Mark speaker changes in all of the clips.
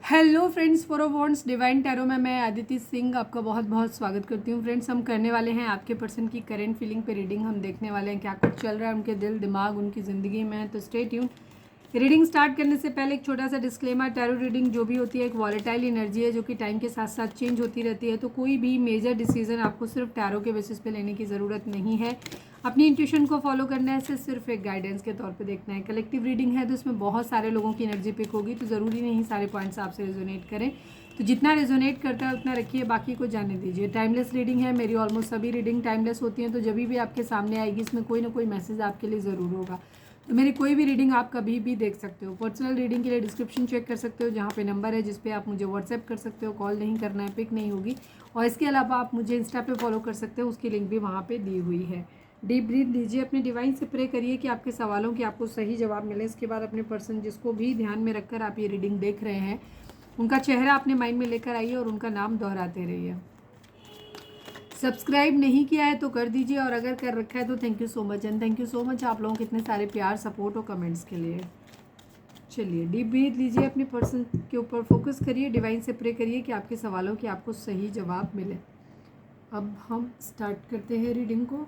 Speaker 1: Hello friends, for wants divine tarot में मैं आदिति सिंह आपका बहुत बहुत स्वागत करती हूँ। फ्रेंड्स, हम करने वाले हैं आपके पर्सन की करेंट फीलिंग पे रीडिंग। हम देखने वाले हैं क्या कुछ चल रहा है उनके दिल दिमाग उनकी ज़िंदगी में। तो स्टे ट्यून। रीडिंग स्टार्ट करने से पहले एक छोटा सा डिस्क्लेमर, टैरो रीडिंग जो भी होती है एक वॉलेटाइल एनर्जी है जो कि टाइम के साथ साथ चेंज होती रहती है। तो कोई भी मेजर डिसीजन आपको सिर्फ टैरो के बेसिस पे लेने की ज़रूरत नहीं है। अपनी इंट्यूशन को फॉलो करना है, सिर्फ एक गाइडेंस के तौर पे देखना है। कलेक्टिव रीडिंग है तो इसमें बहुत सारे लोगों की एनर्जी पिक होगी, तो ज़रूरी नहीं सारे पॉइंट्स आपसे रेजोनेट करें। तो जितना रेजोनेट करता है उतना रखिए, बाकी को जाने दीजिए। टाइमलेस रीडिंग है, मेरी ऑलमोस्ट सभी रीडिंग टाइमलेस होती हैं। तो जब भी आपके सामने आएगी इसमें कोई ना कोई मैसेज आपके लिए ज़रूर होगा। तो मेरी कोई भी रीडिंग आप कभी भी देख सकते हो। पर्सनल रीडिंग के लिए डिस्क्रिप्शन चेक कर सकते हो, जहाँ पे नंबर है जिस पे आप मुझे व्हाट्सएप कर सकते हो। कॉल नहीं करना है, पिक नहीं होगी। और इसके अलावा आप मुझे इंस्टा पे फॉलो कर सकते हो, उसकी लिंक भी वहाँ पे दी हुई है। डीप ब्रीथ लीजिए, अपने डिवाइन से प्रे करिए कि आपके सवालों के आपको सही जवाब मिले। इसके बाद अपने पर्सन जिसको भी ध्यान में रखकर आप ये रीडिंग देख रहे हैं उनका चेहरा अपने माइंड में लेकर आइए और उनका नाम दोहराते रहिए। सब्सक्राइब नहीं किया है तो कर दीजिए, और अगर कर रखा है तो thank you so much. And thank you so much आप लोगों के इतने सारे प्यार, सपोर्ट और कमेंट्स के लिए। चलिए डीप ब्रीथ लीजिए, अपने पर्सन के ऊपर फोकस करिए, डिवाइन से प्रे करिए कि आपके सवालों के आपको सही जवाब मिले। अब हम स्टार्ट करते हैं रीडिंग को।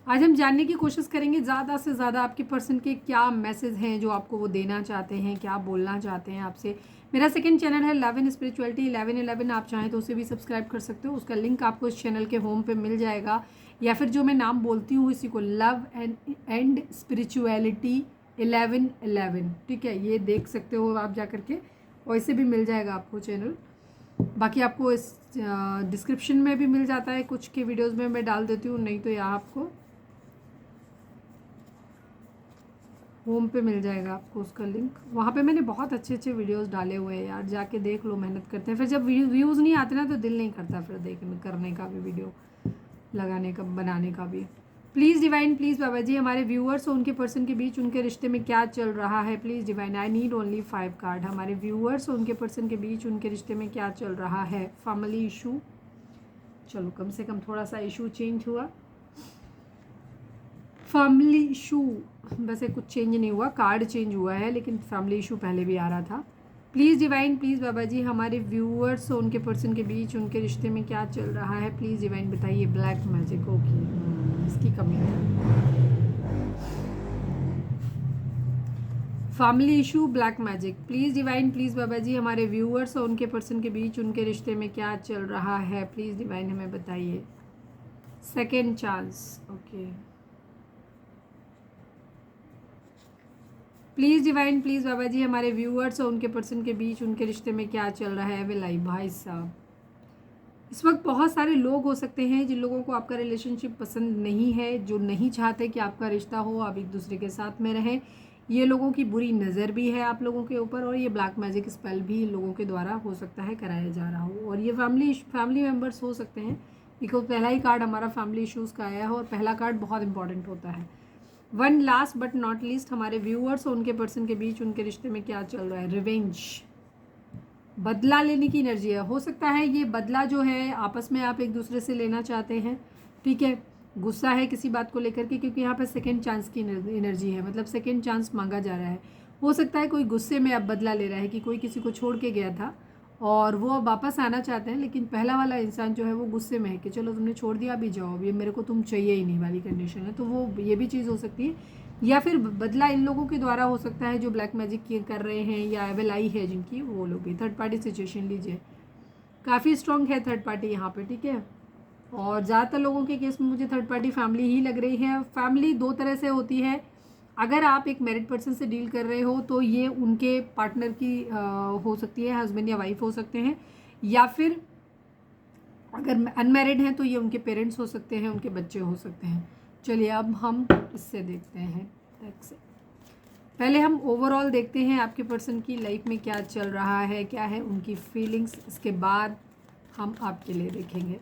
Speaker 1: आज हम जानने की कोशिश करेंगे ज़्यादा से ज़्यादा आपके पर्सन के क्या मैसेज हैं जो आपको वो देना चाहते हैं, क्या बोलना चाहते हैं आपसे। मेरा सेकंड चैनल है लव इन स्पिरिचुअलिटी 1111, आप चाहें तो उसे भी सब्सक्राइब कर सकते हो। उसका लिंक आपको इस चैनल के होम पे मिल जाएगा, या फिर जो मैं नाम बोलती हूँ इसी को, लव एंड स्पिरिचुअलिटी 1111, ठीक है। ये देख सकते हो आप जा करके, और इसे भी मिल जाएगा आपको चैनल। बाकी आपको इस डिस्क्रिप्शन में भी मिल जाता है, कुछ के वीडियोज़ में मैं डाल देती हूँ, नहीं तो यहाँ आपको होम पे मिल जाएगा आपको उसका लिंक। वहाँ पे मैंने बहुत अच्छे अच्छे वीडियोस डाले हुए हैं यार, जाके देख लो। मेहनत करते हैं, फिर जब व्यूज़ नहीं आते ना तो दिल नहीं करता फिर देखने करने का भी, वीडियो लगाने का, बनाने का भी। Please divine, please Baba ji, हमारे व्यूअर्स और उनके पर्सन के बीच उनके रिश्ते में क्या चल रहा है। Please divine, I need only 5 card. हमारे व्यूअर्स और उनके पर्सन के बीच उनके रिश्ते में क्या चल रहा है। फैमिली इशू, चलो कम से कम थोड़ा सा इशू चेंज हुआ। फैमिली इशू, वैसे कुछ चेंज नहीं हुआ, कार्ड चेंज हुआ है, लेकिन फैमिली इशू पहले भी आ रहा था। Please divine, please Baba ji, हमारे व्यूअर्स और उनके पर्सन के बीच उनके रिश्ते में क्या चल रहा है। प्लीज़ डिवाइन बताइए। ब्लैक मैजिक, ओके, इसकी कमी है। Family issue, black magic. Please divine, please Baba ji, हमारे व्यूअर्स और उनके पर्सन के बीच उनके रिश्ते में क्या चल रहा है। प्लीज़ डिवाइन हमें बताइए। Second chance, okay. Please divine, please Baba ji, हमारे व्यूअर्स और उनके पर्सन के बीच उनके रिश्ते में क्या चल रहा है। विलाई भाई साहब, इस वक्त बहुत सारे लोग हो सकते हैं जिन लोगों को आपका रिलेशनशिप पसंद नहीं है, जो नहीं चाहते कि आपका रिश्ता हो, आप एक दूसरे के साथ में रहें। ये लोगों की बुरी नज़र भी है आप लोगों के ऊपर, और ये ब्लैक मैजिक स्पेल भी लोगों के द्वारा हो सकता है कराया जा रहा हो, और ये फैमिली मेम्बर्स हो सकते हैं। बिकॉज पहला ही कार्ड हमारा फैमिली इशूज़ का आया है, और पहला कार्ड बहुत इंपॉर्टेंट होता है। One last but not least, हमारे व्यूअर्स और उनके पर्सन के बीच उनके रिश्ते में क्या चल रहा है। रिवेंज, बदला लेने की एनर्जी है। हो सकता है ये बदला जो है आपस में आप एक दूसरे से लेना चाहते हैं, ठीक है। गुस्सा है किसी बात को लेकर के, क्योंकि यहाँ पर सेकेंड चांस की एनर्जी है, मतलब सेकेंड चांस मांगा जा रहा है। हो सकता है कोई गुस्से में अब बदला ले रहा है कि कोई किसी को छोड़ के गया था और वो अब वापस आना चाहते हैं, लेकिन पहला वाला इंसान जो है वो गुस्से में है कि चलो तुमने छोड़ दिया, अभी जाओ, अब ये मेरे को तुम चाहिए ही नहीं वाली कंडीशन है। तो वो ये भी चीज़ हो सकती है, या फिर बदला इन लोगों के द्वारा हो सकता है जो ब्लैक मैजिक कर रहे हैं, या एवल आई है जिनकी, वो लोग भी। थर्ड पार्टी सिचुएशन लीजिए, काफ़ी स्ट्रॉन्ग है थर्ड पार्टी यहाँ पे, ठीक है। और ज़्यादातर लोगों के केस में मुझे थर्ड पार्टी फैमिली ही लग रही है। फैमिली दो तरह से होती है। अगर आप एक मैरिड पर्सन से डील कर रहे हो तो ये उनके पार्टनर की हो सकती है, हस्बैंड या वाइफ हो सकते हैं, या फिर अगर अनमैरिड हैं तो ये उनके पेरेंट्स हो सकते हैं, उनके बच्चे हो सकते हैं। चलिए अब हम इससे देखते हैं टैग से। पहले हम ओवरऑल देखते हैं आपके पर्सन की लाइफ में क्या चल रहा है, क्या है उनकी फीलिंग्स, इसके बाद हम आपके लिए देखेंगे।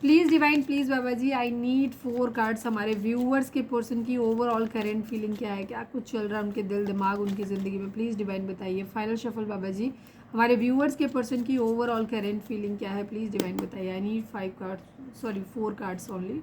Speaker 1: Please divine, please Baba ji, I need 4 cards. हमारे व्यूअर्स के पर्सन की ओवरऑल करेंट फीलिंग क्या है, क्या कुछ चल रहा है उनके दिल दिमाग उनकी ज़िंदगी में। प्लीज़ डिवाइन बताइए। फाइनल शफल बाबा जी, हमारे व्यूअर्स के पर्सन की ओवरऑल करेंट फीलिंग क्या है। प्लीज़ डिवाइन बताइए। I need 5 cards, sorry 4 cards only.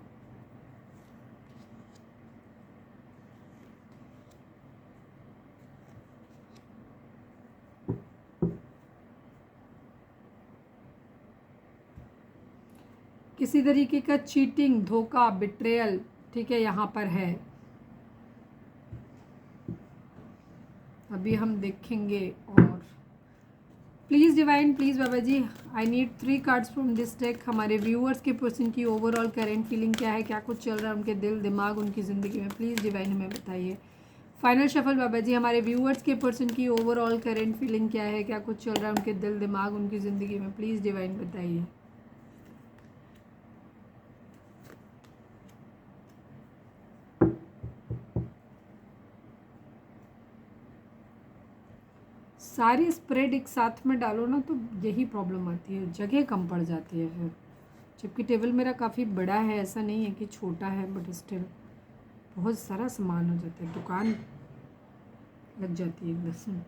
Speaker 1: किसी तरीके का चीटिंग, धोखा, बिट्रेयल, ठीक है, यहाँ पर है। अभी हम देखेंगे। और please divine, please Baba ji, I need 3 cards from this deck. हमारे व्यूअर्स के पर्सन की ओवरऑल करेंट फीलिंग क्या है, क्या कुछ चल रहा है उनके दिल दिमाग उनकी ज़िंदगी में, प्लीज़ डिवाइन हमें बताइए। फाइनल शफल बाबा जी, हमारे व्यूअर्स के पर्सन की ओवरऑल करेंट फीलिंग क्या है, क्या कुछ चल रहा है उनके दिल दिमाग उनकी ज़िंदगी में, प्लीज़ डिवाइन बताइए। सारी स्प्रेड एक साथ में डालो ना तो यही प्रॉब्लम आती है, जगह कम पड़ जाती है फिर। जबकि टेबल मेरा काफ़ी बड़ा है, ऐसा नहीं है कि छोटा है, बट स्टिल बहुत सारा सामान हो जाता है, दुकान लग जाती है एकदम।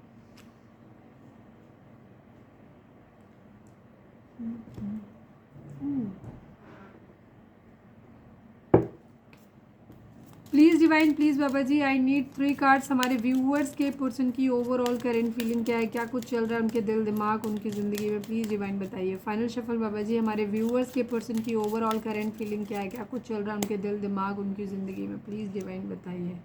Speaker 1: Please divine, please Baba ji, I need 3 cards. हमारे व्यूअर्स के पर्सन की ओवरऑल करेंट फीलिंग क्या है, क्या कुछ चल रहा है उनके दिल दिमाग उनकी ज़िंदगी में, प्लीज़ डिवाइन बताइए। फाइनल शफल बाबा जी, हमारे व्यूअर्स के पर्सन की ओवरऑल करेंट फीलिंग क्या है, क्या कुछ चल रहा है उनके दिल दिमाग उनकी ज़िंदगी में, प्लीज़ डिवाइन बताइए।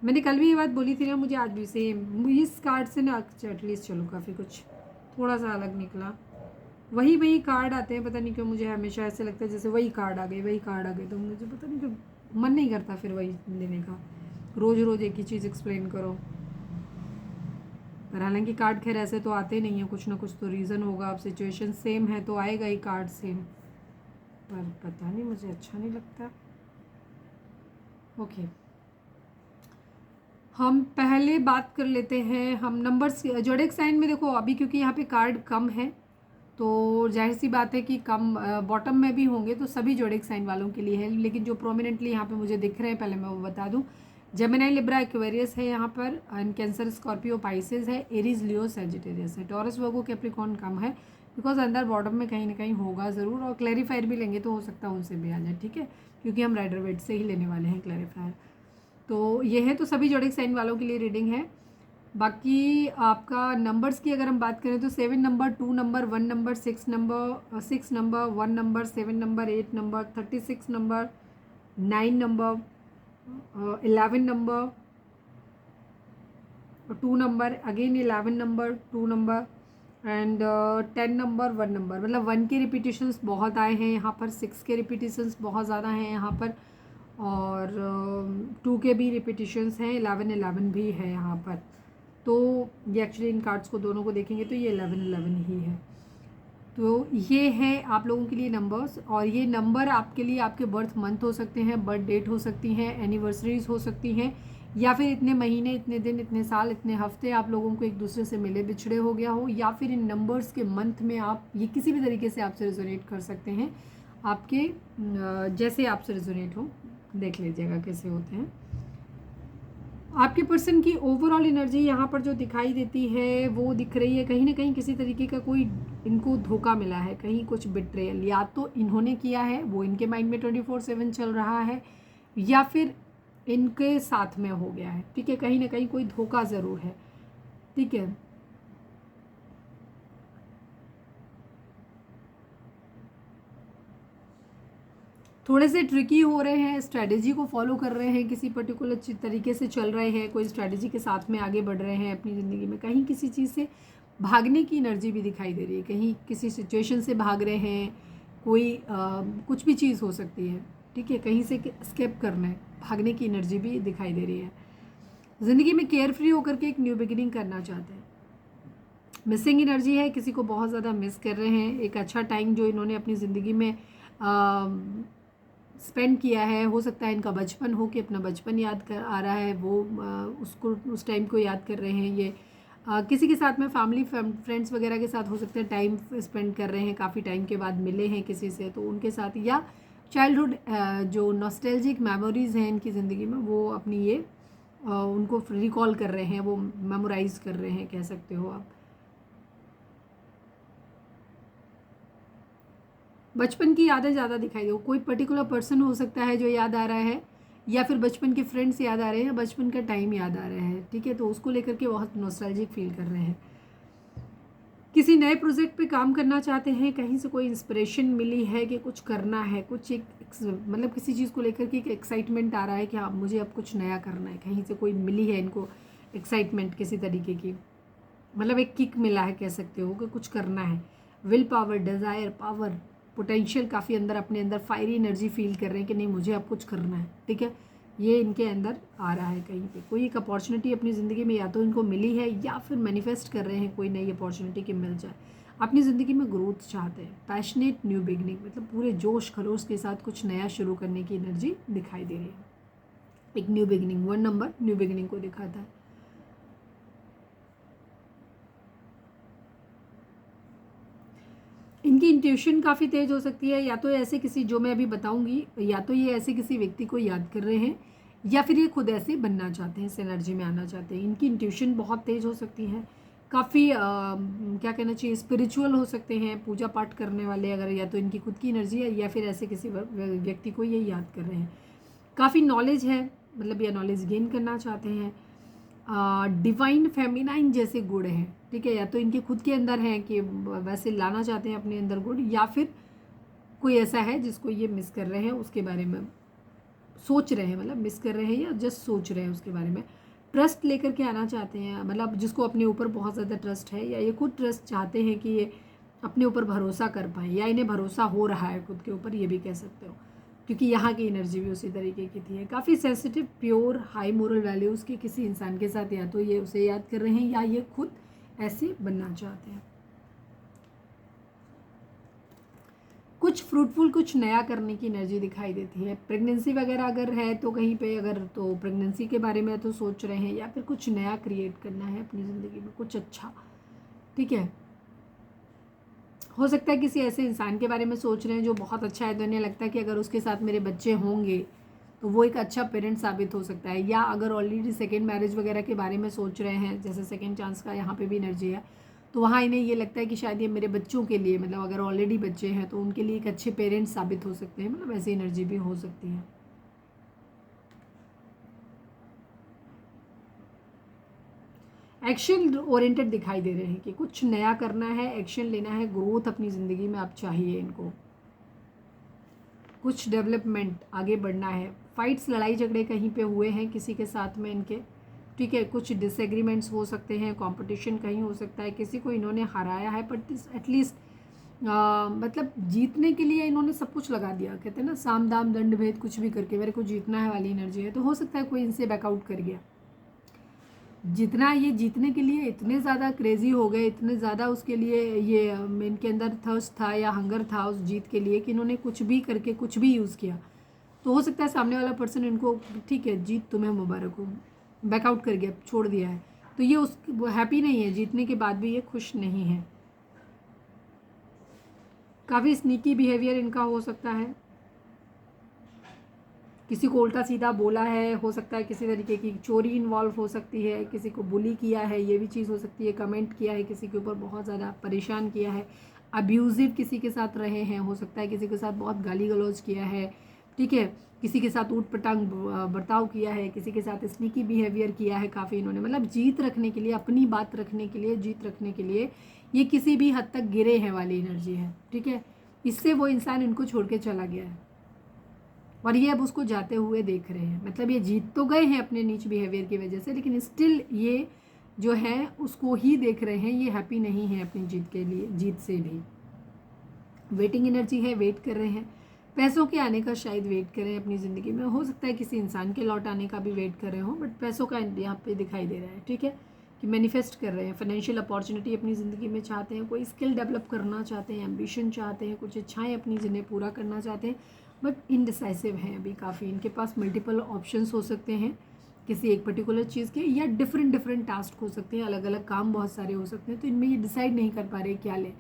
Speaker 1: मैंने कल भी ये बात बोली थी ना, मुझे आज भी सेम इस कार्ड से ना एटलीस्ट चलो काफ़ी कुछ थोड़ा सा अलग निकला। वही वही कार्ड आते हैं, पता नहीं क्यों मुझे हमेशा ऐसे लगता है जैसे वही कार्ड आ गए वही कार्ड आ गए, तो मुझे पता नहीं क्यों मन नहीं करता फिर वही लेने का, रोज़ रोज़ एक ही चीज़ एक्सप्लेन करो। पर हालांकि कार्ड खैर ऐसे तो आते नहीं हैं, कुछ ना कुछ तो रीज़न होगा, अब सिचुएशन सेम है तो आएगा ही कार्ड सेम, पर पता नहीं मुझे अच्छा नहीं लगता। ओके, हम पहले बात कर लेते हैं, हम नंबर्स जोडिएक साइन में देखो अभी क्योंकि यहाँ पे कार्ड कम है तो जाहिर सी बात है कि कम बॉटम में भी होंगे तो सभी जोडिएक साइन वालों के लिए है, लेकिन जो प्रोमिनेंटली यहाँ पे मुझे दिख रहे हैं पहले मैं वो बता दूँ। जेमिनी, लिब्रा, एक्वेरियस है यहाँ पर, एंड कैंसर, स्कॉर्पियो, पाइसेस है, एरीज, लियो, सैजिटेरियस है, टॉरस, वर्गो, कैप्रिकॉर्न कम है बिकॉज अंदर बॉटम में कहीं ना कहीं होगा ज़रूर, और क्लैरिफायर भी लेंगे तो हो सकता है उनसे भी आ जाए, ठीक है, क्योंकि हम राइडर वेट से ही लेने वाले हैं क्लैरिफायर। तो ये है, तो सभी जोडिएक साइन वालों के लिए रीडिंग है। बाकी आपका नंबर्स की अगर हम बात करें तो 7 number, 2 number, 1 number, 6 number, 6 number, 1 number, 7 number, 8 number, 36 number, 9 number, 11 number, 2 number, again 11 number, 2 number, and 10 number, 1 number, मतलब 1 के रिपीटिशंस बहुत आए हैं यहाँ पर, 6 के रिपीटिशंस बहुत ज़्यादा हैं यहाँ पर, और 2 के भी रिपीटिशंस हैं, 11 भी है यहाँ पर। तो ये एक्चुअली इन कार्ड्स को दोनों को देखेंगे तो ये 11 ही है। तो ये है आप लोगों के लिए नंबर्स, और ये नंबर आपके लिए आपके बर्थ मंथ हो सकते हैं, बर्थ डेट हो सकती हैं, एनिवर्सरीज हो सकती हैं, या फिर इतने महीने, इतने दिन, इतने साल, इतने हफ्ते आप लोगों को एक दूसरे से मिले बिछड़े हो गया हो, या फिर इन नंबर्स के मंथ में आप ये किसी भी तरीके से आपसे रिजोनेट कर सकते हैं, आपके जैसे आपसे रिजोनेट हो, देख लीजिएगा कैसे होते हैं। आपके पर्सन की ओवरऑल एनर्जी यहाँ पर जो दिखाई देती है वो दिख रही है कहीं ना कहीं किसी तरीके का कोई इनको धोखा मिला है, कहीं कुछ बिट्रेयल या तो इन्होंने किया है वो इनके माइंड में 24/7 चल रहा है, या फिर इनके साथ में हो गया है, ठीक है, कहीं ना कहीं कोई धोखा ज़रूर है, ठीक है। थोड़े से ट्रिकी हो रहे हैं, स्ट्रैटेजी को फॉलो कर रहे हैं, किसी पर्टिकुलर तरीके से चल रहे हैं, कोई स्ट्रैटेजी के साथ में आगे बढ़ रहे हैं अपनी ज़िंदगी में, कहीं किसी चीज़ से भागने की एनर्जी भी दिखाई दे रही है, कहीं किसी सिचुएशन से भाग रहे हैं, कोई कुछ भी चीज़ हो सकती है, ठीक है, कहीं से स्केप करना है, भागने की एनर्जी भी दिखाई दे रही है। ज़िंदगी में केयर फ्री होकर के एक न्यू बिगिनिंग करना चाहते हैं। मिसिंग एनर्जी है, किसी को बहुत ज़्यादा मिस कर रहे हैं, एक अच्छा टाइम जो इन्होंने अपनी ज़िंदगी में स्पेंड किया है, हो सकता है इनका बचपन हो कि अपना बचपन याद कर आ रहा है, वो उसको उस टाइम को याद कर रहे हैं, ये किसी के साथ में फैमिली फ्रेंड्स वगैरह के साथ हो सकता है टाइम स्पेंड कर रहे हैं, काफ़ी टाइम के बाद मिले हैं किसी से तो उनके साथ, या चाइल्डहुड जो नॉस्टैल्जिक मेमोरीज़ हैं इनकी ज़िंदगी में वो अपनी ये उनको रिकॉल कर रहे हैं, वो मेमोराइज कर रहे हैं, कह सकते हो आप। बचपन की यादें ज़्यादा दिखाई दे, कोई पर्टिकुलर पर्सन हो सकता है जो याद आ रहा है, या फिर बचपन के फ्रेंड्स याद आ रहे हैं, बचपन का टाइम याद आ रहा है, ठीक है, तो उसको लेकर के बहुत नॉस्टैल्जिक फील कर रहे हैं। किसी नए प्रोजेक्ट पे काम करना चाहते हैं, कहीं से कोई इंस्पिरेशन मिली है कि कुछ करना है, कुछ एक मतलब किसी चीज़ को लेकर के एक एक्साइटमेंट आ रहा है कि हाँ मुझे अब कुछ नया करना है, कहीं से कोई मिली है इनको एक्साइटमेंट किसी तरीके की, मतलब एक किक मिला है कह सकते हो कि कुछ करना है। Will power, desire power, potential काफ़ी अंदर अपने अंदर फायरी एनर्जी फील कर रहे हैं कि नहीं मुझे अब कुछ करना है, ठीक है। ये इनके अंदर आ रहा है, कहीं पे कोई एक अपॉर्चुनिटी अपनी ज़िंदगी में या तो इनको मिली है या फिर मैनिफेस्ट कर रहे हैं कोई नई अपॉर्चुनिटी की मिल जाए। अपनी ज़िंदगी में ग्रोथ चाहते हैं, पैशनेट न्यू बिगनिंग, मतलब पूरे जोश खरोश के साथ कुछ नया शुरू करने की एनर्जी दिखाई दे रही है। एक new beginning, 1 number new beginning को दिखाता है। इनकी इंट्यूशन काफ़ी तेज हो सकती है, या तो ऐसे किसी, जो मैं अभी बताऊंगी, या तो ये ऐसे किसी व्यक्ति को याद कर रहे हैं या फिर ये खुद ऐसे बनना चाहते हैं, इस एनर्जी में आना चाहते हैं। इनकी इंट्यूशन बहुत तेज हो सकती है, काफ़ी क्या कहना चाहिए, स्पिरिचुअल हो सकते हैं, पूजा पाठ करने वाले, अगर या तो इनकी खुद की एनर्जी है या फिर ऐसे किसी व्यक्ति को ये याद कर रहे हैं। काफ़ी नॉलेज है, मतलब ये नॉलेज गेन करना चाहते हैं। डिवाइन फेमिनाइन जैसे गुण हैं, ठीक है, या तो इनके खुद के अंदर हैं कि वैसे लाना चाहते हैं अपने अंदर गुण, या फिर कोई ऐसा है जिसको ये मिस कर रहे हैं, उसके बारे में सोच रहे हैं, मतलब मिस कर रहे हैं या जस्ट सोच रहे हैं उसके बारे में। ट्रस्ट लेकर के आना चाहते हैं, मतलब जिसको अपने ऊपर बहुत ज़्यादा ट्रस्ट है, या ये खुद ट्रस्ट चाहते हैं कि ये अपने ऊपर भरोसा कर पाएँ, या इन्हें भरोसा हो रहा है खुद के ऊपर, ये भी कह सकते हो, क्योंकि यहाँ की एनर्जी भी उसी तरीके की थी। काफ़ी sensitive, pure, high moral values के किसी इंसान के साथ या तो ये उसे याद कर रहे हैं या ये खुद ऐसे बनना चाहते हैं। कुछ फ्रूटफुल, कुछ नया करने की एनर्जी दिखाई देती है। प्रेगनेंसी वगैरह अगर है तो कहीं पे, अगर तो प्रेगनेंसी के बारे में तो सोच रहे हैं, या फिर कुछ नया क्रिएट करना है अपनी ज़िंदगी में, कुछ अच्छा, ठीक है। हो सकता है किसी ऐसे इंसान के बारे में सोच रहे हैं जो बहुत अच्छा है, तो इन्हें लगता है कि अगर उसके साथ मेरे बच्चे होंगे तो वो एक अच्छा पेरेंट साबित हो सकता है। या अगर ऑलरेडी सेकेंड मैरिज वगैरह के बारे में सोच रहे हैं, जैसे सेकेंड चांस का यहाँ पे भी एनर्जी है, तो वहाँ इन्हें ये लगता है कि शायद ये मेरे बच्चों के लिए, मतलब अगर ऑलरेडी बच्चे हैं तो उनके लिए एक अच्छे पेरेंट्स साबित हो सकते हैं, मतलब ऐसी एनर्जी भी हो सकती है। एक्शन ओरिएंटेड दिखाई दे रहे हैं कि कुछ नया करना है, एक्शन लेना है, ग्रोथ अपनी ज़िंदगी में अब चाहिए इनको, कुछ डेवलपमेंट, आगे बढ़ना है। फाइट्स, लड़ाई झगड़े कहीं पे हुए हैं किसी के साथ में इनके, ठीक है, कुछ डिसएग्रीमेंट्स हो सकते हैं, कंपटीशन कहीं हो सकता है, किसी को इन्होंने हराया है, बट एटलीस्ट मतलब जीतने के लिए इन्होंने सब कुछ लगा दिया, कहते हैं ना साम दाम दंड भेद, कुछ भी करके मेरे को जीतना है वाली एनर्जी है। तो हो सकता है कोई इनसे बैकआउट कर गया, जितना ये जीतने के लिए इतने ज़्यादा क्रेजी हो गए, इतने ज़्यादा उसके लिए ये इनके अंदर थर्स्ट था या हंगर था उस जीत के लिए, कि इन्होंने कुछ भी करके कुछ भी यूज़ किया। तो हो सकता है सामने वाला पर्सन इनको, ठीक है जीत तुम्हें मुबारक हो, बैकआउट कर गया, छोड़ दिया है, तो ये उस हैप्पी नहीं है, जीतने के बाद भी ये खुश नहीं है। काफ़ी स्नीकी बिहेवियर इनका हो सकता है, किसी को उल्टा सीधा बोला है, हो सकता है किसी तरीके की चोरी इन्वॉल्व हो सकती है, किसी को बुली किया है, ये भी चीज़ हो सकती है, कमेंट किया है किसी के ऊपर, बहुत ज़्यादा परेशान किया है, अब्यूज़िव किसी के साथ रहे हैं, हो सकता है किसी के साथ बहुत गाली गलौज किया है, ठीक है, किसी के साथ ऊट पटांग बर्ताव किया है, किसी के साथ स्नीकी बिहेवियर किया है काफ़ी इन्होंने, मतलब जीत रखने के लिए, अपनी बात रखने के लिए, जीत रखने के लिए ये किसी भी हद तक गिरे हैं वाली एनर्जी है, ठीक है। इससे वो इंसान इनको छोड़ के चला गया है और ये अब उसको जाते हुए देख रहे हैं, मतलब ये जीत तो गए हैं अपने नीच बिहेवियर की वजह से, लेकिन स्टिल ये जो है उसको ही देख रहे हैं, ये हैप्पी नहीं है अपनी जीत के लिए, जीत से भी। वेटिंग एनर्जी है, वेट कर रहे हैं, पैसों के आने का शायद वेट कर रहे हैं अपनी ज़िंदगी में, हो सकता है किसी इंसान के लौट आने का भी वेट कर रहे हो, बट पैसों का यहाँ पे दिखाई दे रहा है, ठीक है, कि मैनिफेस्ट कर रहे हैं, फाइनेंशियल अपॉर्चुनिटी अपनी ज़िंदगी में चाहते हैं, कोई स्किल डेवलप करना चाहते हैं, एम्बिशन चाहते हैं, कुछ इच्छाएं अपनी जिन्हें पूरा करना चाहते हैं, बट इनडिसाइसिव हैं अभी काफ़ी, इनके पास मल्टीपल ऑप्शंस हो सकते हैं किसी एक पर्टिकुलर चीज़ के, या डिफरेंट डिफरेंट टास्क हो सकते हैं, अलग अलग काम बहुत सारे हो सकते हैं, तो इनमें ये डिसाइड नहीं कर पा रहे क्या लें,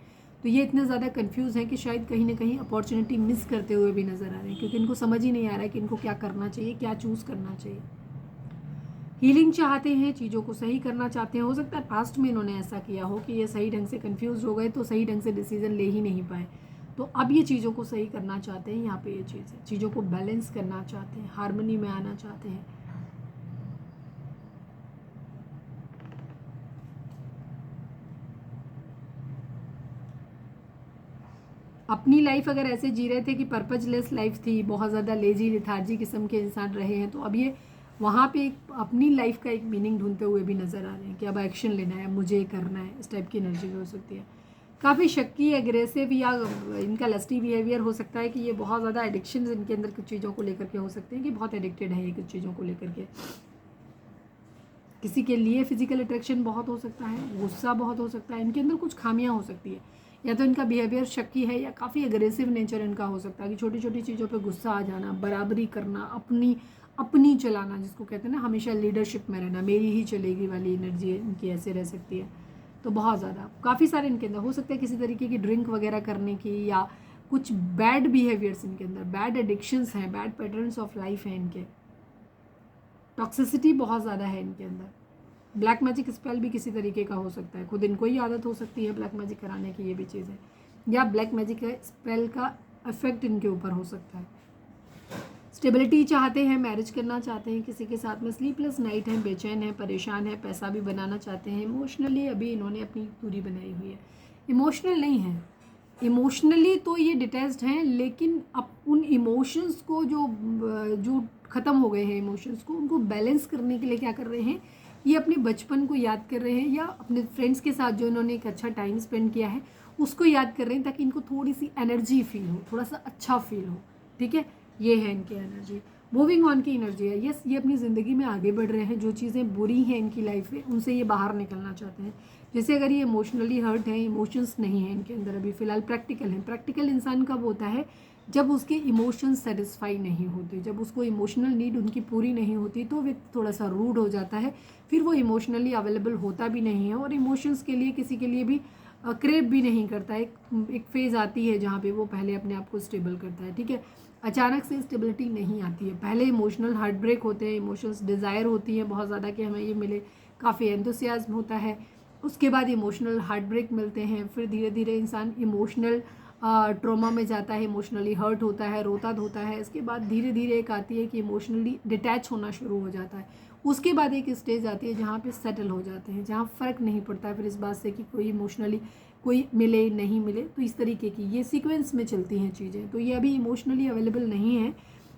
Speaker 1: तो ये इतने ज़्यादा कंफ्यूज हैं कि शायद कहीं ना कहीं अपॉर्चुनिटी मिस करते हुए भी नज़र आ रहे हैं, क्योंकि इनको समझ ही नहीं आ रहा है कि इनको क्या करना चाहिए, क्या चूज़ करना चाहिए। हीलिंग चाहते हैं, चीज़ों को सही करना चाहते हैं, हो सकता है पास्ट में इन्होंने ऐसा किया हो कि ये सही ढंग से कंफ्यूज हो गए तो सही ढंग से डिसीजन ले ही नहीं पाए, तो अब ये चीज़ों को सही करना चाहते हैं, यहाँ पे ये चीज़ है, चीज़ों को बैलेंस करना चाहते हैं, हार्मनी में आना चाहते हैं। अपनी लाइफ अगर ऐसे जी रहे थे कि पर्पजलेस लाइफ थी, बहुत ज़्यादा लेजी लिथार्जी किस्म के इंसान रहे हैं, तो अब ये वहाँ पे एक अपनी लाइफ का एक मीनिंग ढूंढते हुए भी नज़र आ रहे हैं कि अब एक्शन लेना है, मुझे करना है। इस टाइप की एनर्जी भी हो सकती है। काफ़ी शक्की, एग्रेसिव या इनका लस्टी बिहेवियर हो सकता है कि ये बहुत ज़्यादा एडिक्शन इनके अंदर कुछ चीज़ों को लेकर के हो सकते हैं कि बहुत एडिक्टेड है ये कुछ चीज़ों को लेकर के। किसी के लिए फिजिकल अट्रैक्शन बहुत हो सकता है, गुस्सा बहुत हो सकता है, इनके अंदर कुछ खामियां हो सकती है, या तो इनका बिहेवियर शक्की है या काफ़ी एग्रेसिव नेचर इनका हो सकता है कि छोटी छोटी चीज़ों पे गुस्सा आ जाना, बराबरी करना, अपनी अपनी चलाना, जिसको कहते हैं ना हमेशा लीडरशिप में रहना, मेरी ही चलेगी वाली एनर्जी इनकी ऐसे रह सकती है। तो बहुत ज़्यादा काफ़ी सारे इनके अंदर हो सकता है किसी तरीके की ड्रिंक वगैरह करने की, या कुछ बैड बिहेवियर्स इनके अंदर, बैड एडिक्शंस हैं, बैड पैटर्न्स ऑफ लाइफ हैं इनके, टॉक्सिसिटी बहुत ज़्यादा है इनके अंदर। ब्लैक मैजिक स्पेल भी किसी तरीके का हो सकता है, खुद इनको ही आदत हो सकती है ब्लैक मैजिक कराने की, ये भी चीज़ है, या ब्लैक मैजिक स्पेल का इफेक्ट इनके ऊपर हो सकता है। स्टेबिलिटी चाहते हैं, मैरिज करना चाहते हैं किसी के साथ में, स्लीपलेस नाइट है, बेचैन है, परेशान है, पैसा भी बनाना चाहते हैं। इमोशनली अभी इन्होंने अपनी दूरी बनाई हुई है, इमोशनल नहीं है, इमोशनली तो ये डिटैच्ड हैं, लेकिन अब उन इमोशंस को जो जो ख़त्म हो गए हैं इमोशंस को, उनको बैलेंस करने के लिए क्या कर रहे हैं, ये अपने बचपन को याद कर रहे हैं, या अपने फ्रेंड्स के साथ जो इन्होंने एक अच्छा टाइम स्पेंड किया है उसको याद कर रहे हैं, ताकि इनको थोड़ी सी एनर्जी फील हो, थोड़ा सा अच्छा फील हो। ठीक है, ये है इनकी एनर्जी। मूविंग ऑन की एनर्जी है। यस, ये अपनी ज़िंदगी में आगे बढ़ रहे हैं, जो चीज़ें बुरी हैं इनकी लाइफ में उनसे ये बाहर निकलना चाहते हैं। जैसे अगर ये इमोशनली हर्ट हैं, इमोशंस नहीं है इनके अंदर अभी फ़िलहाल, प्रैक्टिकल है। प्रैक्टिकल इंसान कब होता है, जब उसके इमोशंस सेटिस्फाई नहीं होते, जब उसको इमोशनल नीड उनकी पूरी नहीं होती, तो व्यक्ति थोड़ा सा रूड हो जाता है, फिर वो इमोशनली अवेलेबल होता भी नहीं है, और इमोशंस के लिए किसी के लिए भी क्रेव भी नहीं करता। एक फेज़ आती है जहाँ पे वो पहले अपने आप को स्टेबल करता है। ठीक है, अचानक से स्टेबिलिटी नहीं आती है, पहले इमोशनल हार्ट ब्रेक होते हैं, इमोशंस डिज़ायर होती है बहुत ज़्यादा कि हमें ये मिले, काफ़ी एंथुसियाज्म होता है, उसके बाद इमोशनल हार्ट ब्रेक मिलते हैं, फिर धीरे धीरे इंसान इमोशनल ट्रॉमा में जाता है, इमोशनली हर्ट होता है, रोता धोता है। इसके बाद धीरे धीरे एक आती है कि इमोशनली डिटैच होना शुरू हो जाता है। उसके बाद एक स्टेज आती है जहाँ पे सेटल हो जाते हैं, जहाँ फ़र्क नहीं पड़ता है फिर इस बात से कि कोई इमोशनली कोई मिले नहीं मिले, तो इस तरीके की ये सीक्वेंस में चलती हैं चीज़ें। तो ये अभी इमोशनली अवेलेबल नहीं है,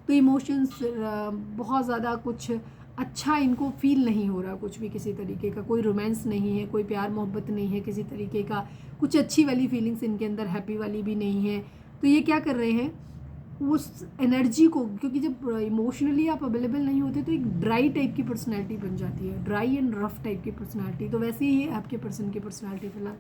Speaker 1: तो इमोशंस बहुत ज़्यादा कुछ अच्छा इनको फील नहीं हो रहा, कुछ भी किसी तरीके का, कोई रोमांस नहीं है, कोई प्यार मोहब्बत नहीं है किसी तरीके का, कुछ अच्छी वाली फीलिंग्स इनके अंदर हैप्पी वाली भी नहीं है। तो ये क्या कर रहे हैं, उस एनर्जी को, क्योंकि जब इमोशनली आप अवेलेबल नहीं होते तो एक ड्राई टाइप की पर्सनैलिटी बन जाती है, ड्राई एंड रफ टाइप की पर्सनैलिटी। तो वैसे ही है आपके पर्सन की पर्सनैलिटी फिलहाल।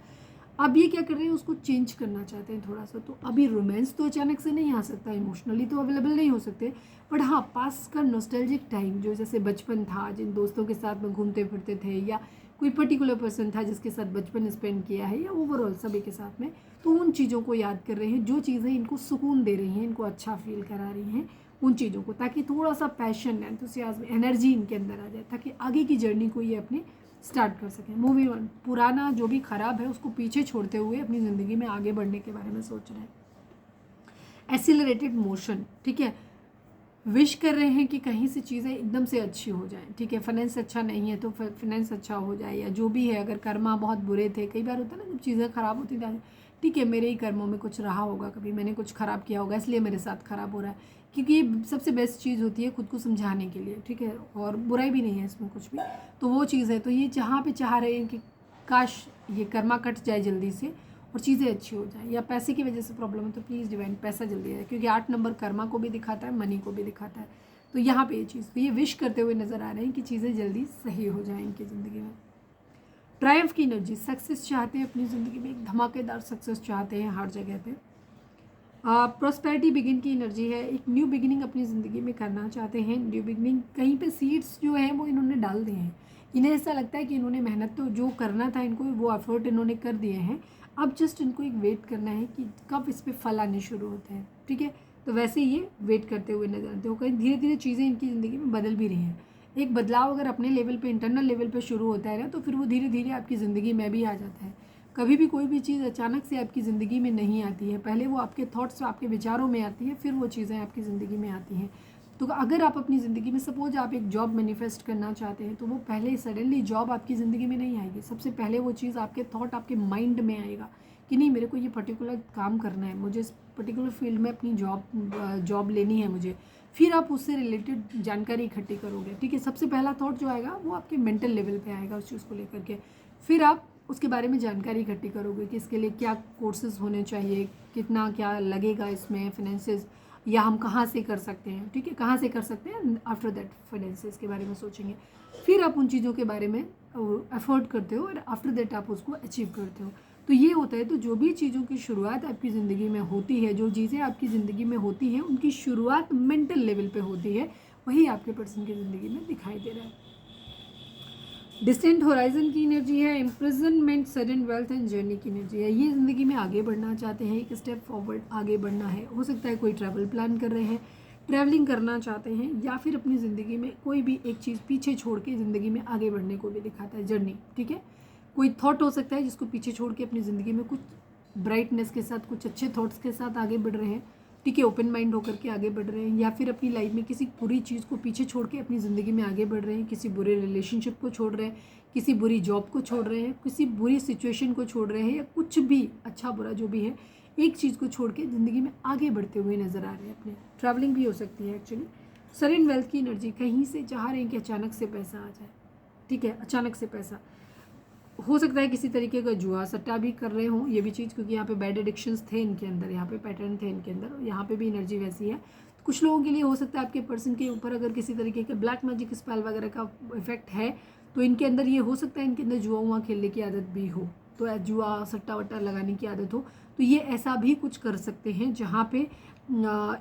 Speaker 1: अब ये क्या कर रहे हैं, उसको चेंज करना चाहते हैं थोड़ा सा। तो अभी रोमांस तो अचानक से नहीं आ सकता, इमोशनली तो अवेलेबल नहीं हो सकते, बट हाँ पास का नॉस्टैल्जिक टाइम, जो जैसे बचपन था, जिन दोस्तों के साथ में घूमते फिरते थे, या कोई पर्टिकुलर पर्सन था जिसके साथ बचपन स्पेंड किया है, या ओवरऑल सभी के साथ में, तो उन चीज़ों को याद कर रहे हैं, जो चीज़ें इनको सुकून दे रही हैं, इनको अच्छा फील करा रही हैं, उन चीज़ों को, ताकि थोड़ा सा पैशन, एंथुसियाज्म, एनर्जी इनके अंदर आ जाए, ताकि आगे की जर्नी को ये अपनी स्टार्ट कर सकें। मूविंग ऑन, पुराना जो भी खराब है उसको पीछे छोड़ते हुए अपनी ज़िंदगी में आगे बढ़ने के बारे में सोच रहे हैं। एक्सीलरेटेड मोशन, ठीक है, विश कर रहे हैं कि कहीं से चीज़ें एकदम से अच्छी हो जाएं। ठीक है, फाइनेंस अच्छा नहीं है तो फाइनेंस अच्छा हो जाए, या जो भी है, अगर कर्मा बहुत बुरे थे, कई बार होता है ना जब चीज़ें ख़राब होती जाए, ठीक है मेरे ही कर्मों में कुछ रहा होगा, कभी मैंने कुछ ख़राब किया होगा इसलिए मेरे साथ ख़राब हो रहा है, क्योंकि ये सबसे बेस्ट चीज़ होती है खुद को समझाने के लिए। ठीक है, और बुराई भी नहीं है इसमें कुछ भी, तो वो चीज़ है। तो ये जहाँ पे चाह रहे हैं कि काश ये कर्मा कट जाए जल्दी से और चीज़ें अच्छी हो जाए, या पैसे की वजह से प्रॉब्लम है तो प्लीज़ डिवाइन पैसा जल्दी आए, क्योंकि 8 नंबर कर्मा को भी दिखाता है, मनी को भी दिखाता है। तो यहाँ पे ये चीज़, तो ये विश करते हुए नज़र आ रहे हैं कि चीज़ें जल्दी सही हो जाएं इनकी ज़िंदगी में। ट्रायम्फ की एनर्जी, सक्सेस चाहते हैं अपनी ज़िंदगी में, एक धमाकेदार सक्सेस चाहते हैं हर जगह पे। प्रॉस्पेरिटी बिगिन की एनर्जी है, एक न्यू बिगिनिंग अपनी ज़िंदगी में करना चाहते हैं। न्यू बिगिनिंग कहीं पे सीड्स जो हैं वो इन्होंने डाल दिए हैं, इन्हें ऐसा लगता है कि इन्होंने मेहनत तो जो करना था इनको, वो एफर्ट इन्होंने कर दिए हैं, अब जस्ट इनको एक वेट करना है कि कब इस पर फल आने शुरू होते हैं। ठीक है, तो वैसे ये वेट करते हुए नजर आते हो, कहीं धीरे धीरे चीज़ें इनकी ज़िंदगी में बदल भी रही हैं। एक बदलाव अगर अपने लेवल पे, इंटरनल लेवल पे शुरू होता है ना, तो फिर वो धीरे धीरे आपकी ज़िंदगी में भी आ जाता है। कभी भी कोई भी चीज़ अचानक से आपकी ज़िंदगी में नहीं आती है, पहले वो आपके थॉट्स, आपके विचारों में आती है, फिर वो चीज़ें आपकी ज़िंदगी में आती हैं। तो अगर आप अपनी ज़िंदगी में, सपोज आप एक जॉब मैनिफेस्ट करना चाहते हैं, तो वो पहले सडनली जॉब आपकी ज़िंदगी में नहीं आएगी, सबसे पहले वो चीज़ आपके थॉट, आपके माइंड में आएगा कि नहीं मेरे को ये पर्टिकुलर काम करना है, मुझे इस पर्टिकुलर फील्ड में अपनी जॉब लेनी है मुझे, फिर आप उससे रिलेटेड जानकारी इकट्ठी करोगे। ठीक है, सबसे पहला थॉट जो आएगा वो आपके मेंटल लेवल पे आएगा उस चीज़ को लेकर के, फिर आप उसके बारे में जानकारी इकट्ठी करोगे कि इसके लिए क्या कोर्सेज होने चाहिए, कितना क्या लगेगा इसमें, फाइनेंसेस, या हम कहाँ से कर सकते हैं। ठीक है, कहाँ से कर सकते हैं, आफ्टर दैट फाइनेंसेस के बारे में सोचेंगे, फिर आप उन चीज़ों के बारे में एफर्ट करते हो और आफ्टर दैट आप उसको अचीव करते हो। तो ये होता है। तो जो भी चीज़ों की शुरुआत आपकी ज़िंदगी में होती है, जो चीज़ें आपकी ज़िंदगी में होती हैं, उनकी शुरुआत मेंटल लेवल पे होती है, वही आपके पर्सन की ज़िंदगी में दिखाई दे रहा है। डिस्टेंट होराइजन की एनर्जी है, imprisonment, sudden wealth and journey की एनर्जी है। ये ज़िंदगी में आगे बढ़ना चाहते हैं, एक स्टेप फॉरवर्ड आगे बढ़ना है। हो सकता है कोई ट्रैवल प्लान कर रहे हैं, ट्रैवलिंग करना चाहते हैं, या फिर अपनी ज़िंदगी में कोई भी एक चीज़ पीछे छोड़ के ज़िंदगी में आगे बढ़ने को भी दिखाता है, जर्नी। ठीक है, कोई थॉट हो सकता है जिसको पीछे छोड़ के अपनी ज़िंदगी में कुछ ब्राइटनेस के साथ, कुछ अच्छे थॉट्स के साथ आगे बढ़ रहे हैं। ठीक है, ओपन माइंड होकर के आगे बढ़ रहे हैं, या फिर अपनी लाइफ में किसी बुरी चीज़ को पीछे छोड़ के अपनी ज़िंदगी में आगे बढ़ रहे हैं, किसी बुरे रिलेशनशिप को छोड़ रहे हैं, किसी बुरी जॉब को छोड़ रहे हैं, किसी बुरी सिचुएशन को छोड़ रहे हैं, या कुछ भी अच्छा बुरा जो भी है, एक चीज़ को छोड़ के ज़िंदगी में आगे बढ़ते हुए नज़र आ रहे हैं। अपने ट्रैवलिंग भी हो सकती है एक्चुअली। सडन वेल्थ की एनर्जी, कहीं से चाह रहे हैं कि अचानक से पैसा आ जाए। ठीक है, अचानक से पैसा हो सकता है, किसी तरीके का जुआ सट्टा भी कर रहे हों, ये भी चीज़, क्योंकि यहाँ पे बैड एडिक्शंस थे इनके अंदर, यहाँ पे पैटर्न थे इनके अंदर, यहाँ पे भी एनर्जी वैसी है। कुछ लोगों के लिए हो सकता है आपके पर्सन के ऊपर अगर किसी तरीके का ब्लैक मैजिक स्पेल वगैरह का इफेक्ट है, तो इनके अंदर ये हो सकता है इनके अंदर जुआ हुआ खेलने की आदत भी हो, तो जुआ सट्टा वट्टा लगाने की आदत हो, तो ये ऐसा भी कुछ कर सकते हैं जहाँ पे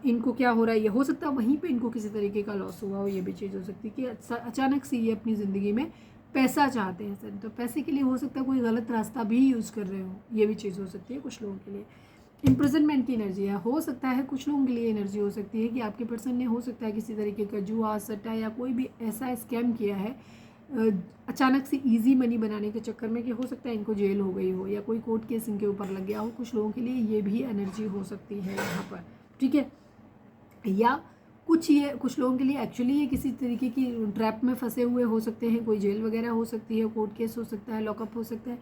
Speaker 1: इनको क्या हो रहा है, ये हो सकता है वहीं पे इनको किसी तरीके का लॉस हुआ हो। ये भी चीज़ हो सकती है कि अचानक से ये अपनी ज़िंदगी में पैसा चाहते हैं सर, तो पैसे के लिए हो सकता है कोई गलत रास्ता भी यूज़ कर रहे हो, ये भी चीज़ हो सकती है कुछ लोगों के लिए। इम्प्रिजनमेंट की एनर्जी है, हो सकता है कुछ लोगों के लिए एनर्जी हो सकती है कि आपके पर्सन ने हो सकता है किसी तरीके का जुआ सट्टा या कोई भी ऐसा स्कैम किया है अचानक से इजी मनी बनाने के चक्कर में, कि हो सकता है इनको जेल हो गई हो या कोई कोर्ट केस इनके ऊपर लग गया हो। कुछ लोगों के लिए ये भी एनर्जी हो सकती है यहाँ पर। ठीक है, या कुछ लोगों के लिए एक्चुअली ये किसी तरीके की ट्रैप में फंसे हुए हो सकते हैं, कोई जेल वगैरह हो सकती है, कोर्ट केस हो सकता है, लॉकअप हो सकता है।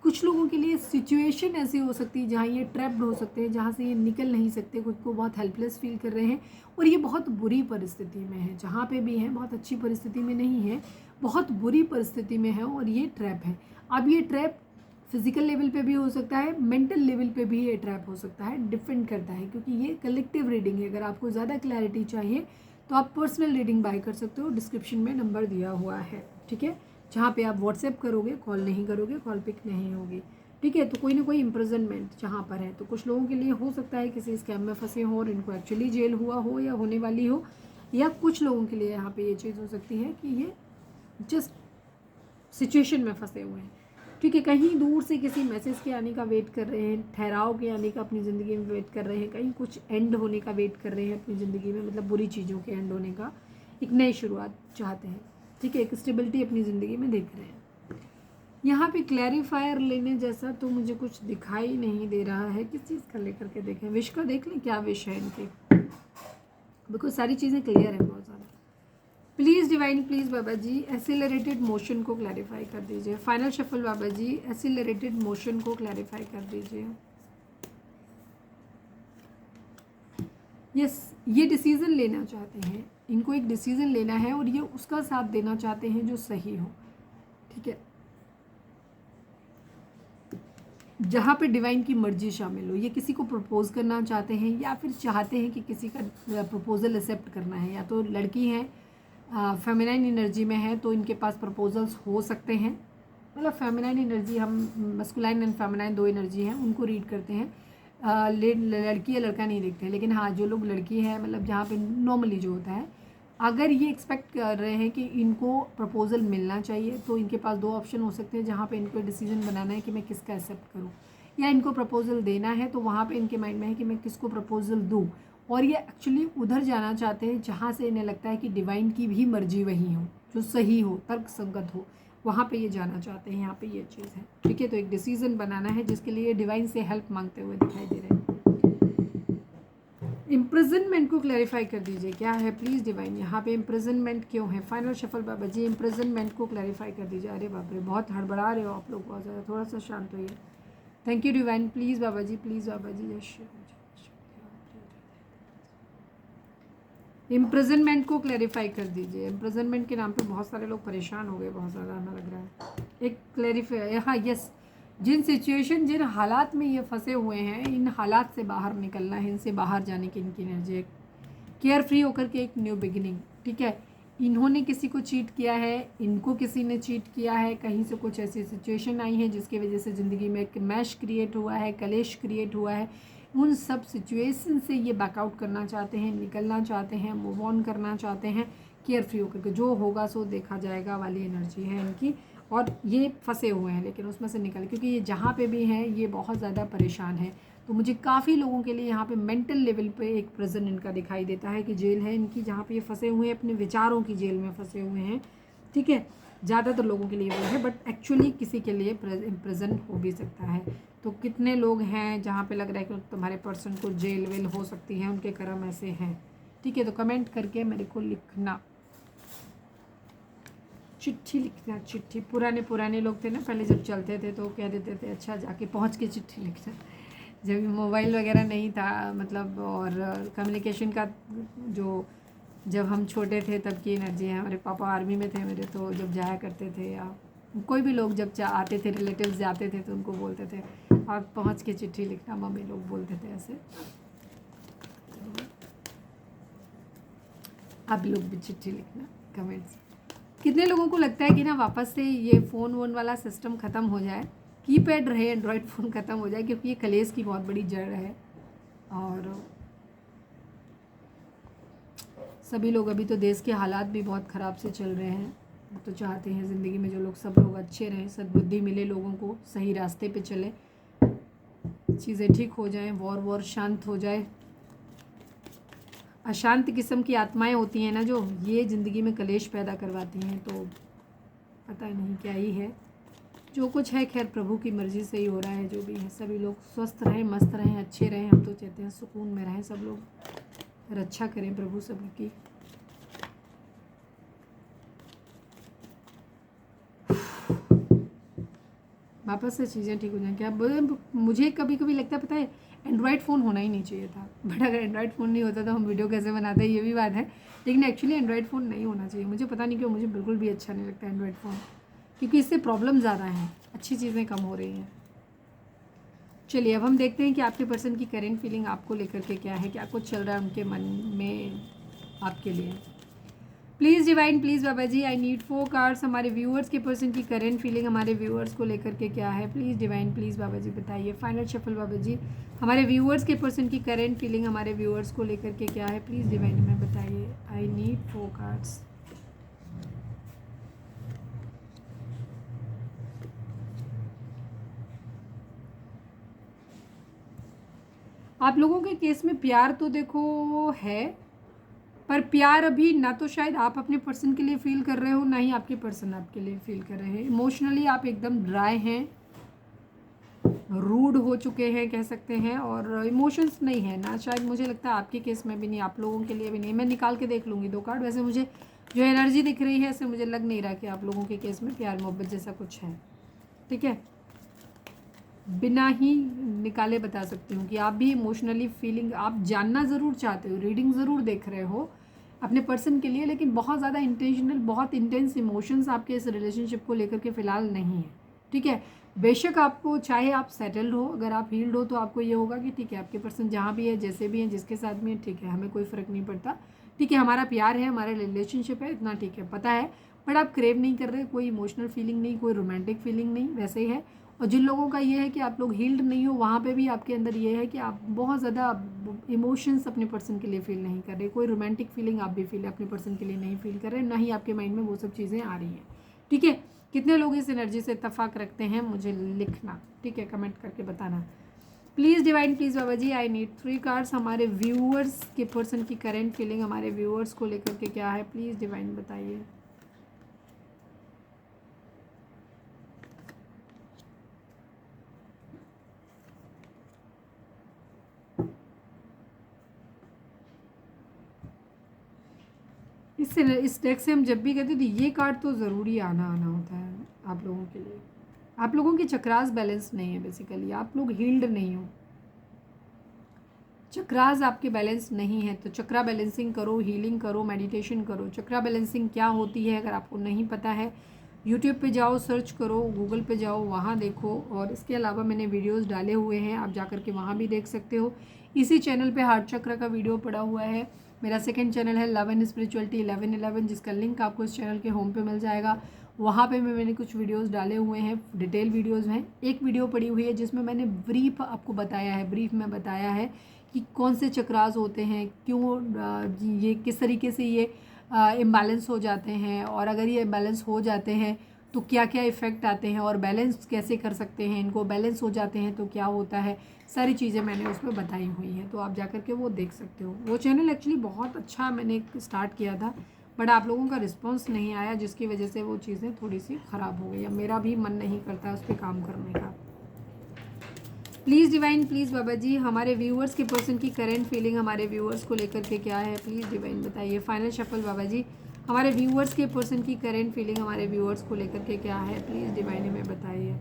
Speaker 1: कुछ लोगों के लिए सिचुएशन ऐसी हो सकती है जहाँ ये ट्रैप्ड हो सकते हैं, जहाँ से ये निकल नहीं सकते, खुद को बहुत हेल्पलेस फील कर रहे हैं, और ये बहुत बुरी परिस्थिति में है, जहाँ पे भी है बहुत अच्छी परिस्थिति में नहीं है, बहुत बुरी परिस्थिति में है, और ये ट्रैप है। अब ये ट्रैप फिजिकल लेवल पे भी हो सकता है, मेंटल लेवल पे भी ये ट्रैप हो सकता है, डिपेंड करता है, क्योंकि ये कलेक्टिव रीडिंग है। अगर आपको ज़्यादा क्लैरिटी चाहिए तो आप पर्सनल रीडिंग बाय कर सकते हो, डिस्क्रिप्शन में नंबर दिया हुआ है। ठीक है, जहाँ पे आप व्हाट्सएप करोगे, कॉल नहीं करोगे, कॉल पिक नहीं होगी। ठीक है, तो कोई ना कोई इम्प्रिजनमेंट जहाँ पर है, तो कुछ लोगों के लिए हो सकता है किसी स्कैम में फंसे हो और इनको एक्चुअली जेल हुआ हो या होने वाली हो, या कुछ लोगों के लिए यहाँ पे ये चीज़ हो सकती है कि ये जस्ट सिचुएशन में फंसे हुए हैं। ठीक है, कहीं दूर से किसी मैसेज के आने का वेट कर रहे हैं, ठहराव के आने का अपनी ज़िंदगी में वेट कर रहे हैं, कहीं कुछ एंड होने का वेट कर रहे हैं अपनी ज़िंदगी में, मतलब बुरी चीज़ों के एंड होने का, एक नई शुरुआत चाहते हैं। ठीक है, एक स्टेबिलिटी अपनी ज़िंदगी में देख रहे हैं। यहाँ पे क्लैरिफायर लेने जैसा तो मुझे कुछ दिखाई नहीं दे रहा है, किस चीज़ का लेकर के देखें, विश का देख लें, क्या विश है इनकी, बिकॉज सारी चीज़ें क्लियर है बहुत ज़्यादा। Please divine, please Baba ji accelerated motion को क्लैरिफाई कर दीजिए। Final shuffle Baba ji, accelerated motion को क्लैरिफाई कर दीजिए। यस, ये डिसीज़न लेना चाहते हैं, इनको एक डिसीज़न लेना है और ये उसका साथ देना चाहते हैं जो सही हो। ठीक है, जहाँ पे डिवाइन की मर्जी शामिल हो, ये किसी को प्रपोज करना चाहते हैं या फिर चाहते हैं कि किसी का प्रपोजल एक्सेप्ट करना है, या तो लड़की है फेमिनाइन एनर्जी में है तो इनके पास प्रपोजल्स हो सकते हैं, मतलब फेमिनाइन एनर्जी, हम मस्कुलाइन एंड फेमिनाइन दो एनर्जी हैं उनको रीड करते हैं, लड़की या लड़का नहीं देखते हैं। लेकिन हाँ, जो लोग लड़की है, मतलब जहाँ पे नॉर्मली जो होता है, अगर ये एक्सपेक्ट कर रहे हैं कि इनको प्रपोजल मिलना चाहिए, तो इनके पास दो ऑप्शन हो सकते हैं जहाँ पे इनको डिसीजन बनाना है कि मैं किसका एक्सेप्ट करूँ, या इनको प्रपोजल देना है तो वहाँ पे इनके माइंड में है कि मैं किसको प्रपोजल दूँ। और ये एक्चुअली उधर जाना चाहते हैं जहाँ से इन्हें लगता है कि डिवाइन की भी मर्जी वही हो, जो सही हो, तर्कसंगत हो, वहाँ पे ये जाना चाहते हैं। यहाँ पे ये चीज़ है। ठीक है, तो एक डिसीज़न बनाना है जिसके लिए डिवाइन से हेल्प मांगते हुए दिखाई दे रहे हैं। इम्प्रिजनमेंट को क्लैरिफाई कर दीजिए, क्या है प्लीज़ डिवाइन, यहाँ पे इम्प्रिजनमेंट क्यों है। फाइनल शफल बाबा जी, इम्प्रिजनमेंट को क्लैरिफाई कर दीजिए। अरे बाप रे, बहुत हड़बड़ा रहे हो आप लोग, बहुत ज़्यादा, थोड़ा सा शांत होइए। Thank you divine, please Baba ji, please Baba ji. Yes imprisonment को क्लैरिफाई कर दीजिए। इम्प्रिजनमेंट के नाम पे बहुत सारे लोग परेशान हो गए, बहुत ज़्यादा हमें लग रहा है। एक क्लैरिफाई, हाँ यस, जिन सिचुएशन जिन हालात में ये फंसे हुए हैं, इन हालात से बाहर निकलना है, इनसे बाहर जाने की इनकी एनर्जी, केयर फ्री होकर के एक न्यू बिगिनिंग। ठीक है, इन्होंने किसी को चीट किया है, इनको किसी ने चीट किया है, कहीं से कुछ ऐसी सिचुएशन आई है जिसकी वजह से ज़िंदगी में एक मैश क्रिएट हुआ है, कलेश क्रिएट हुआ है। उन सब सिचुएशन से ये बैकआउट करना चाहते हैं, निकलना चाहते हैं, मूव ऑन करना चाहते हैं, केयर फ्री होकर के। जो होगा सो देखा जाएगा वाली एनर्जी है इनकी, और ये फंसे हुए हैं लेकिन उसमें से निकल, क्योंकि ये जहाँ पे भी हैं ये बहुत ज़्यादा परेशान है। तो मुझे काफ़ी लोगों के लिए यहाँ पे मेंटल लेवल पे एक प्रिजन इनका दिखाई देता है कि जेल है इनकी, जहाँ पे ये फंसे हुए हैं, अपने विचारों की जेल में फंसे हुए हैं। ठीक है, ज़्यादातर लोगों के लिए वो है, बट एक्चुअली किसी के लिए प्रेजेंट हो भी सकता है। तो कितने लोग हैं जहाँ पे लग रहा है कि तुम्हारे पर्सन को जेल वेल हो सकती है, उनके कर्म ऐसे हैं। ठीक है, तो कमेंट करके मेरे को लिखना, चिट्ठी लिखना, चिट्ठी। पुराने लोग थे ना पहले, जब चलते थे तो कह देते थे अच्छा जाके पहुँच के चिट्ठी लिखना। जब मोबाइल वगैरह नहीं था, मतलब, और कम्युनिकेशन का जो, जब हम छोटे थे तब की एनर्जी है। हमारे पापा आर्मी में थे मेरे, तो जब जाया करते थे या कोई भी लोग जब आते थे, रिलेटिव्स जाते थे, तो उनको बोलते थे आप पहुंच के चिट्ठी लिखना, मम्मी लोग बोलते थे ऐसे। आप लोग भी चिट्ठी लिखना कमेंट्स। कितने लोगों को लगता है कि ना वापस से ये फ़ोन वोन वाला सिस्टम ख़त्म हो जाए, कीपैड रहे, एंड्रॉयड फ़ोन ख़त्म हो जाए, क्योंकि ये कलेश की बहुत बड़ी जड़ है। और सभी लोग, अभी तो देश के हालात भी बहुत ख़राब से चल रहे हैं, तो चाहते हैं ज़िंदगी में जो लोग, सब लोग अच्छे रहें, सद्बुद्धि मिले लोगों को, सही रास्ते पे चले, चीज़ें ठीक हो जाएं, वॉर शांत हो जाए। अशांत किस्म की आत्माएं होती हैं ना जो, ये ज़िंदगी में कलेश पैदा करवाती हैं, तो पता नहीं क्या ही है। जो कुछ है खैर प्रभु की मर्ज़ी से ही हो रहा है, जो भी है। सभी लोग स्वस्थ रहें, मस्त रहें, अच्छे रहें। हम तो चाहते हैं सुकून में रहें सब लोग, रक्षा करें प्रभु सबकी। वापस से चीज़ें ठीक हो जाएं क्या? मुझे कभी कभी लगता है, पता है, एंड्रॉयड फ़ोन होना ही नहीं चाहिए था। बट अगर एंड्रॉयड फ़ोन नहीं होता तो हम वीडियो कैसे बनाते हैं, ये भी बात है। लेकिन एक्चुअली एंड्रॉयड फ़ोन नहीं होना चाहिए। मुझे पता नहीं क्यों, मुझे बिल्कुल भी अच्छा नहीं लगता एंड्रॉयड फ़ोन, क्योंकि इससे प्रॉब्लम ज़्यादा हैं, अच्छी चीज़ें कम हो रही हैं। चलिए अब हम देखते हैं कि आपके पर्सन की करेंट फीलिंग आपको लेकर के क्या है, क्या कुछ चल रहा है उनके मन में आपके लिए। Please divine, please Baba ji, I need 4 cards. हमारे व्यूअर्स के पर्सन की करेंट फीलिंग हमारे व्यूअर्स को लेकर के क्या है, please divine, please Baba ji बताइए। फाइनल शफल बाबा जी, हमारे व्यूअर्स के पर्सन की करेंट फीलिंग हमारे व्यूअर्स को लेकर के क्या है, प्लीज़ डिवाइन हमें बताइए। आई नीड 4 कार्ड्स। आप लोगों के केस में प्यार तो देखो है, पर प्यार अभी ना तो शायद आप अपने पर्सन के लिए फील कर रहे हो, ना ही आपके पर्सन आपके लिए फील कर रहे हैं। इमोशनली आप एकदम ड्राई हैं, रूड हो चुके हैं कह सकते हैं, और इमोशंस नहीं है ना, शायद मुझे लगता है आपके केस में भी नहीं, आप लोगों के लिए भी नहीं। मैं निकाल के देख लूँगी 2 कार्ड। वैसे मुझे जो एनर्जी दिख रही है, ऐसे मुझे लग नहीं रहा कि आप लोगों के केस में प्यार मोहब्बत जैसा कुछ है। ठीक है, बिना ही निकाले बता सकती हूँ कि आप भी इमोशनली फीलिंग, आप जानना ज़रूर चाहते हो, रीडिंग ज़रूर देख रहे हो अपने पर्सन के लिए, लेकिन बहुत ज़्यादा इंटेंशनल, बहुत इंटेंस इमोशंस आपके इस रिलेशनशिप को लेकर के फ़िलहाल नहीं है। ठीक है, बेशक आपको, चाहे आप सेटल्ड हो, अगर आप हील्ड हो, तो आपको ये होगा कि ठीक है आपके पर्सन जहाँ भी है, जैसे भी हैं, जिसके साथ भी है, ठीक है, हमें कोई फ़र्क नहीं पड़ता। ठीक है, हमारा प्यार है, हमारा रिलेशनशिप है, इतना ठीक है, पता है। बट आप क्रेव नहीं कर रहे, कोई इमोशनल फीलिंग नहीं, कोई रोमांटिक फीलिंग नहीं, वैसे ही है। और जिन लोगों का ये है कि आप लोग हील्ड नहीं हो, वहाँ पे भी आपके अंदर ये है कि आप बहुत ज़्यादा इमोशंस अपने पर्सन के लिए फील नहीं कर रहे, कोई रोमांटिक फीलिंग आप भी फील अपने पर्सन के लिए नहीं फील कर रहे, ना ही आपके माइंड में वो सब चीज़ें आ रही हैं। ठीक है, कितने लोग इस एनर्जी से इत्तेफाक रखते हैं मुझे लिखना, ठीक है, कमेंट करके बताना please divine, please Baba ji. I need 3 cards. हमारे व्यूअर्स के पर्सन की करेंट फीलिंग हमारे व्यूअर्स को लेकर के क्या है, प्लीज़ डिवाइन बताइए। इस डेक से हम जब भी कहते थे ये कार्ड तो ज़रूरी आना होता है आप लोगों के लिए। आप लोगों की चक्रास बैलेंस नहीं है, बेसिकली आप लोग हील्ड नहीं हो, चक्रास आपके बैलेंस नहीं है। तो चक्रा बैलेंसिंग करो, हीलिंग करो, मेडिटेशन करो। चक्रा बैलेंसिंग क्या होती है अगर आपको नहीं पता है, यूट्यूब पे जाओ, सर्च करो, गूगल पे जाओ, वहाँ देखो। और इसके अलावा मैंने वीडियोस डाले हुए हैं, आप जा कर के वहाँ भी देख सकते हो। इसी चैनल पे हार्ट चक्र का वीडियो पड़ा हुआ है। मेरा सेकंड चैनल है लव एंड स्पिरिचुअलिटी 1111, जिसका लिंक आपको इस चैनल के होम पे मिल जाएगा। वहाँ पे मैंने कुछ वीडियोस डाले हुए हैं, डिटेल वीडियोस हैं। एक वीडियो पड़ी हुई है जिसमें मैंने ब्रीफ आपको बताया है, ब्रीफ में बताया है कि कौन से चक्रास होते हैं, क्यों ये किस तरीके से ये इम्बैलेंस हो जाते हैं, और अगर ये इम्बैलेंस हो जाते हैं तो क्या क्या इफ़ेक्ट आते हैं, और बैलेंस कैसे कर सकते हैं इनको, बैलेंस हो जाते हैं तो क्या होता है, सारी चीज़ें मैंने उसमें बताई हुई हैं। तो आप जा कर के वो देख सकते हो। वो चैनल एक्चुअली बहुत अच्छा मैंने स्टार्ट किया था, बट आप लोगों का रिस्पॉन्स नहीं आया, जिसकी वजह से वो चीज़ें थोड़ी सी ख़राब हो गई। अब मेरा भी मन नहीं करता उस पर काम करने का। Please divine, please Baba ji, हमारे व्यूअर्स के पर्सन की करेंट फीलिंग हमारे व्यूअर्स को लेकर के क्या है, प्लीज़ डिवाइन बताइए। फाइनल शफल बाबा जी, हमारे व्यूअर्स के पर्सन की करेंट फीलिंग हमारे व्यूअर्स को लेकर के क्या है, प्लीज़ डिवाइन हमें बताइए।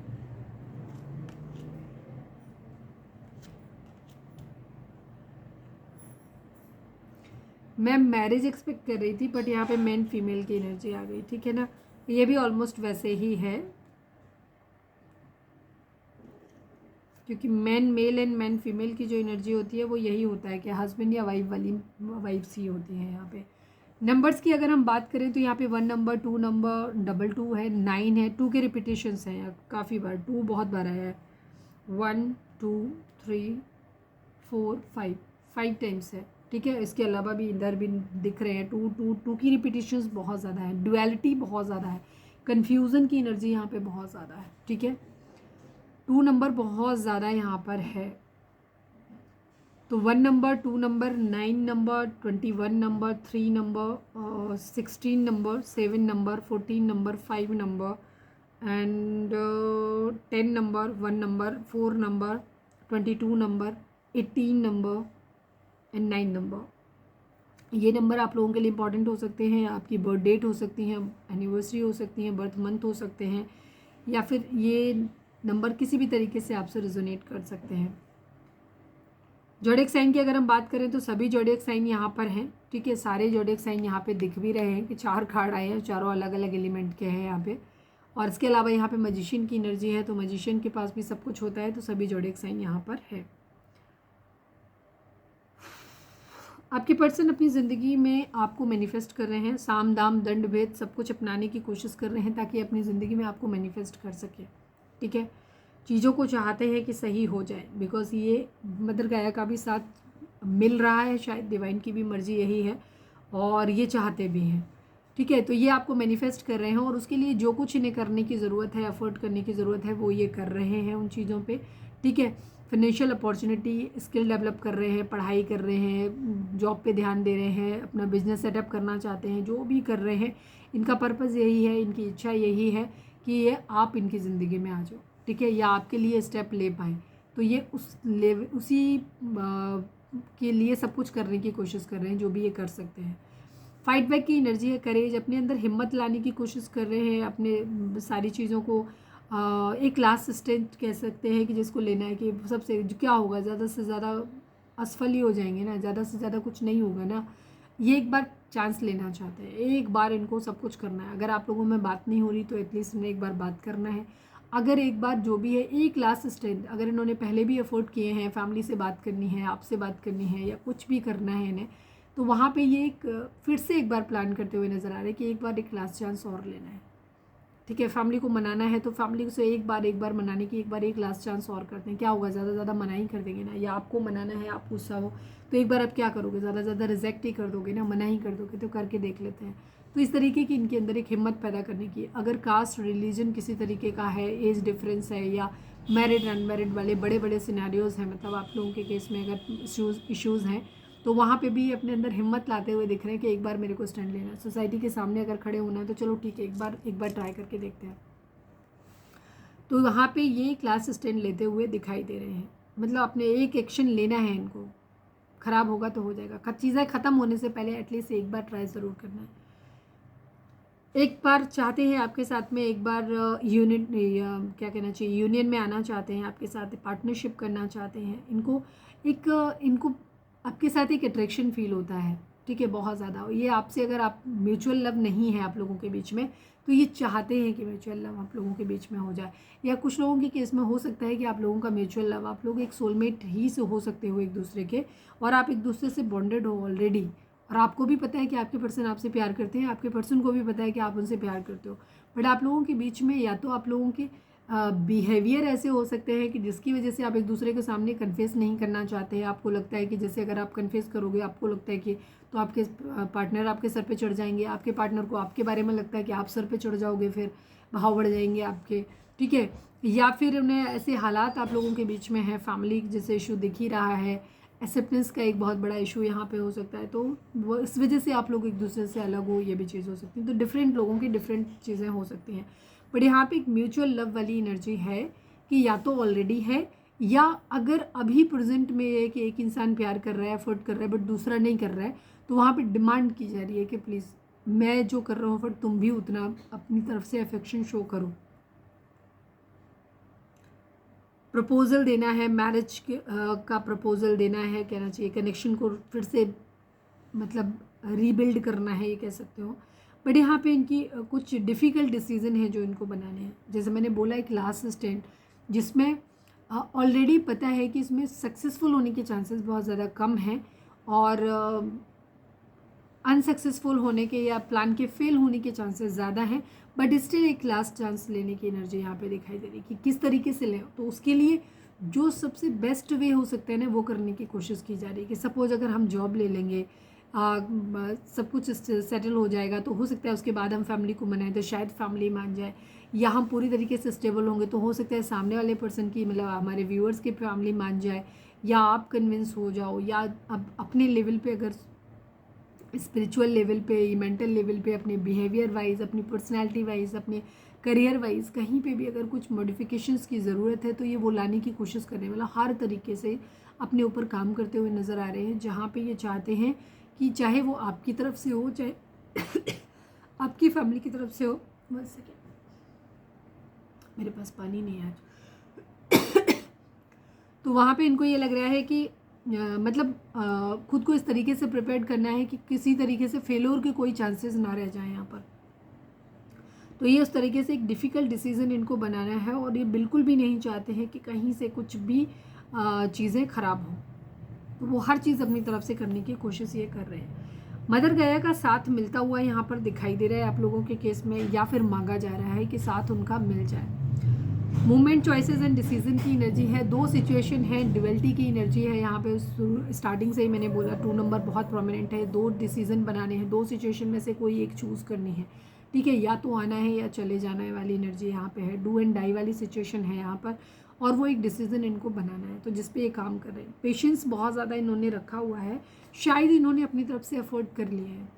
Speaker 1: मैं मैरिज एक्सपेक्ट कर रही थी, बट यहाँ पे मेन फीमेल की एनर्जी आ गई, ठीक है ना। ये भी ऑलमोस्ट वैसे ही है, क्योंकि man male and man female की जो एनर्जी होती है वो यही होता है कि हस्बैंड या वाइफ वाली वाइफ्स ही होती हैं यहाँ पे। नंबर्स की अगर हम बात करें तो यहाँ पे 1 नंबर, 2 नंबर, 22 है, 9 है, 2 के रिपीटेशंस हैं काफ़ी बार, 2 बहुत बार आया है, 1 2 3 4 5 5 टाइम्स है, ठीक है। इसके अलावा भी इधर भी दिख रहे हैं 2 2 2 की रिपीटेशंस बहुत ज़्यादा है, डुअलिटी बहुत ज़्यादा है, कन्फ्यूज़न की एनर्जी यहाँ पे बहुत ज़्यादा है, ठीक है। 2 नंबर बहुत ज़्यादा यहाँ पर है। तो 1 number, 2 number, 9 number, 21 number, 3 number, 16 number, 7 number, 14 number, 5 number and 10 number, 1 number, 4 number, 22 number, 18 number and 9 number. ये नंबर आप लोगों के लिए इंपॉर्टेंट हो सकते हैं, आपकी बर्थ डेट हो सकती हैं, एनिवर्सरी हो सकती हैं, बर्थ मंथ हो सकते हैं, या फिर ये नंबर किसी भी तरीके से आपसे रिजोनेट कर सकते हैं। जोडिएक साइन की अगर हम बात करें तो सभी जोडिएक साइन यहाँ पर हैं, ठीक है। सारे जोडिएक साइन यहाँ पे दिख भी रहे हैं कि 4 कार्ड आए हैं, चारों अलग अलग एलिमेंट के हैं यहाँ पे। और इसके अलावा यहाँ पे मजिशियन की एनर्जी है, तो मजिशियन के पास भी सब कुछ होता है, तो सभी जोडिएक साइन यहाँ पर है। आपके पर्सन अपनी ज़िंदगी में आपको मैनिफेस्ट कर रहे हैं, साम दाम दंड भेद सब कुछ अपनाने की कोशिश कर रहे हैं ताकि अपनी ज़िंदगी में आपको मैनिफेस्ट कर सके, ठीक है। चीज़ों को चाहते हैं कि सही हो जाए, बिकॉज ये मदर गाया का भी साथ मिल रहा है, शायद डिवाइन की भी मर्जी यही है और ये चाहते भी हैं, ठीक है। तो ये आपको मैनिफेस्ट कर रहे हैं और उसके लिए जो कुछ इन्हें करने की ज़रूरत है, एफर्ट करने की ज़रूरत है, वो ये कर रहे हैं उन चीज़ों पे, ठीक है। फाइनेंशियल अपॉर्चुनिटी, स्किल डेवलप कर रहे हैं, पढ़ाई कर रहे हैं, जॉब पे ध्यान दे रहे हैं, अपना बिजनेस सेटअप करना चाहते हैं, जो भी कर रहे हैं इनका पर्पज़ यही है, इनकी इच्छा यही है कि ये आप इनकी ज़िंदगी में आ जाओ, ठीक है, या आपके लिए स्टेप ले पाएँ। तो ये उसी के लिए सब कुछ करने की कोशिश कर रहे हैं जो भी ये कर सकते हैं। फाइट बैक की एनर्जी है, करेज, अपने अंदर हिम्मत लाने की कोशिश कर रहे हैं, अपने सारी चीज़ों को एक लास्ट स्टेज कह सकते हैं कि जिसको लेना है कि सबसे क्या होगा, ज़्यादा से ज़्यादा असफल ही हो जाएंगे ना, ज़्यादा से ज़्यादा कुछ नहीं होगा ना। ये एक बार चांस लेना चाहते हैं, एक बार इनको सब कुछ करना है। अगर आप लोगों में बात नहीं हो रही तो एटलीस्ट इन्हें एक बार बात करना है। अगर एक बार जो भी है, एक लास्ट स्टेज, अगर इन्होंने पहले भी एफर्ट किए हैं, फैमिली से बात करनी है, आपसे बात करनी है, या कुछ भी करना है इन्हें, तो वहाँ पे ये एक फिर से एक बार प्लान करते हुए नज़र आ रहा है कि एक बार एक लास्ट चांस और लेना है, ठीक है। फैमिली को मनाना है तो फैमिली से एक बार मनाने की एक लास्ट चांस और करते हैं। क्या होगा, ज़्यादा ज़्यादा मना ही कर देंगे ना, या आपको मनाना है, आप गुस्सा हो तो एक बार आप क्या करोगे, ज़्यादा ज़्यादा रिजेक्ट ही कर दोगे ना, मना ही कर दोगे, तो करके देख लेते हैं। तो इस तरीके की इनके अंदर एक हिम्मत पैदा करने की, अगर कास्ट रिलीजन किसी तरीके का है, एज डिफरेंस है, या मैरिड अनमैरिड वाले बड़े बड़े सिनेरियोज़ हैं, मतलब आप लोगों के केस में अगर इश्यूज़ हैं, तो वहाँ पे भी अपने अंदर हिम्मत लाते हुए दिख रहे हैं कि एक बार मेरे को स्टैंड लेना है, सोसाइटी के सामने अगर खड़े होना है तो चलो ठीक है, एक बार ट्राई करके देखते हैं। तो वहाँ पे ये क्लास स्टैंड लेते हुए दिखाई दे रहे हैं, मतलब अपने एक एक्शन लेना है इनको, ख़राब होगा तो हो जाएगा, चीज़ें ख़त्म होने से पहले एटलीस्ट एक बार ट्राई ज़रूर करना है। एक बार चाहते हैं आपके साथ में, एक बार यूनिट क्या कहना चाहिए, यूनियन में आना चाहते हैं, आपके साथ पार्टनरशिप करना चाहते हैं। इनको आपके साथ एक अट्रैक्शन फील होता है, ठीक है, बहुत ज़्यादा। ये आपसे, अगर आप म्यूचुअल लव नहीं है आप लोगों के बीच में, तो ये चाहते हैं कि म्यूचुअल लव आप लोगों के बीच में हो जाए। या कुछ लोगों के केस में हो सकता है कि आप लोगों का म्यूचुअल लव, आप लोग एक सोलमेट ही से हो सकते हो एक दूसरे के, और आप एक दूसरे से बॉन्डेड हो ऑलरेडी, और आपको भी पता है कि आपके पर्सन आपसे प्यार करते हैं, आपके पर्सन को भी पता है कि आप उनसे प्यार करते हो। बट आप लोगों के बीच में या तो आप लोगों के बिहेवियर ऐसे हो सकते हैं कि जिसकी वजह से आप एक दूसरे के सामने कन्फेस नहीं करना चाहते हैं। आपको लगता है कि जैसे अगर आप कन्फेस करोगे, आपको लगता है कि तो आपके पार्टनर आपके सर पे चढ़ जाएंगे, आपके पार्टनर को आपके बारे में लगता है कि आप सर पे चढ़ जाओगे, फिर भाव बढ़ जाएंगे आपके, ठीक है। या फिर उन्हें ऐसे हालात आप लोगों के बीच में है, फैमिली जैसे इशू दिख ही रहा है, एक्सेप्टेंस का एक बहुत बड़ा इशू यहाँ पे हो सकता है, तो वो इस वजह से आप लोग एक दूसरे से अलग हो, ये भी चीज़ हो सकती है। तो डिफरेंट लोगों की डिफरेंट चीज़ें हो सकती हैं। बट यहाँ पे एक म्यूचुअल लव वाली एनर्जी है कि या तो ऑलरेडी है, या अगर अभी प्रेजेंट में है कि एक इंसान प्यार कर रहा है, एफर्ट कर रहा है, बट दूसरा नहीं कर रहा है, तो वहाँ पे डिमांड की जा रही है कि प्लीज़ मैं जो कर रहा हूँ बट तुम भी उतना अपनी तरफ से अफेक्शन शो करो। प्रपोजल देना है, मैरिज का प्रपोजल देना है, कहना चाहिए कनेक्शन को फिर से मतलब रीबिल्ड करना है, ये कह सकते हो। बट यहाँ पे इनकी कुछ डिफ़िकल्ट डिसीजन है जो इनको बनाने हैं। जैसे मैंने बोला, एक लास्ट स्टैंड जिसमें ऑलरेडी पता है कि इसमें सक्सेसफुल होने के चांसेस बहुत ज़्यादा कम हैं, और अनसक्सेसफुल होने के या प्लान के फेल होने के चांसेस ज़्यादा हैं। बट स्टिल एक लास्ट चांस लेने की एनर्जी यहाँ पे दिखाई दे रही है कि किस तरीके से लें। तो उसके लिए जो सबसे बेस्ट वे हो सकता है ना, वो करने की कोशिश की जा रही है। कि सपोज अगर हम जॉब ले लेंगे, सब कुछ सेटल हो जाएगा, तो हो सकता है उसके बाद हम फैमिली को मनाएं तो शायद फैमिली मान जाए, या हम पूरी तरीके से स्टेबल होंगे तो हो सकता है सामने वाले पर्सन की, मतलब हमारे व्यूअर्स की फैमिली मान जाए, या आप कन्विंस हो जाओ, या अब अपने लेवल पे, अगर स्पिरिचुअल लेवल पे, मेंटल लेवल पे, अपने बिहेवियर वाइज, अपनी पर्सनैलिटी वाइज, अपने करियर वाइज, कहीं पे भी अगर कुछ मॉडिफिकेशंस की ज़रूरत है, तो ये वो लाने की कोशिश करने वाला हर तरीके से अपने ऊपर काम करते हुए नज़र आ रहे हैं। जहाँ पे ये चाहते हैं कि चाहे वो आपकी तरफ से हो, चाहे आपकी फैमिली की तरफ से हो। बस सेकेंड, मेरे पास पानी नहीं है आज। तो वहाँ पे इनको ये लग रहा है कि मतलब खुद को इस तरीके से प्रिपेयर करना है कि किसी तरीके से फेलोर के कोई चांसेस ना रह जाए यहाँ पर। तो ये उस तरीके से एक डिफ़िकल्ट डिसीज़न इनको बनाना है, और ये बिल्कुल भी नहीं चाहते हैं कि कहीं से कुछ भी चीज़ें ख़राब हों। तो वो हर चीज़ अपनी तरफ से करने की कोशिश ये कर रहे हैं। मदर गया का साथ मिलता हुआ यहाँ पर दिखाई दे रहा है आप लोगों के केस में, या फिर मांगा जा रहा है कि साथ उनका मिल जाए। मूवमेंट, चॉइसेस एंड डिसीजन की एनर्जी है। दो सिचुएशन है, ड्युअलिटी की एनर्जी है यहाँ पे। स्टार्टिंग से ही मैंने बोला 2 नंबर बहुत प्रोमिनेंट है। दो डिसीजन बनाने हैं, दो सिचुएशन में से कोई एक चूज़ करनी है, ठीक है। या तो आना है या चले जाना है वाली एनर्जी यहाँ पे है। डू एंड डाई वाली सिचुएशन है यहाँ पर, और वो एक डिसीजन इनको बनाना है, तो जिस पे ये काम कर रहे हैं। पेशेंस बहुत ज़्यादा इन्होंने रखा हुआ है, शायद इन्होंने अपनी तरफ से अफोर्ड कर लिया है।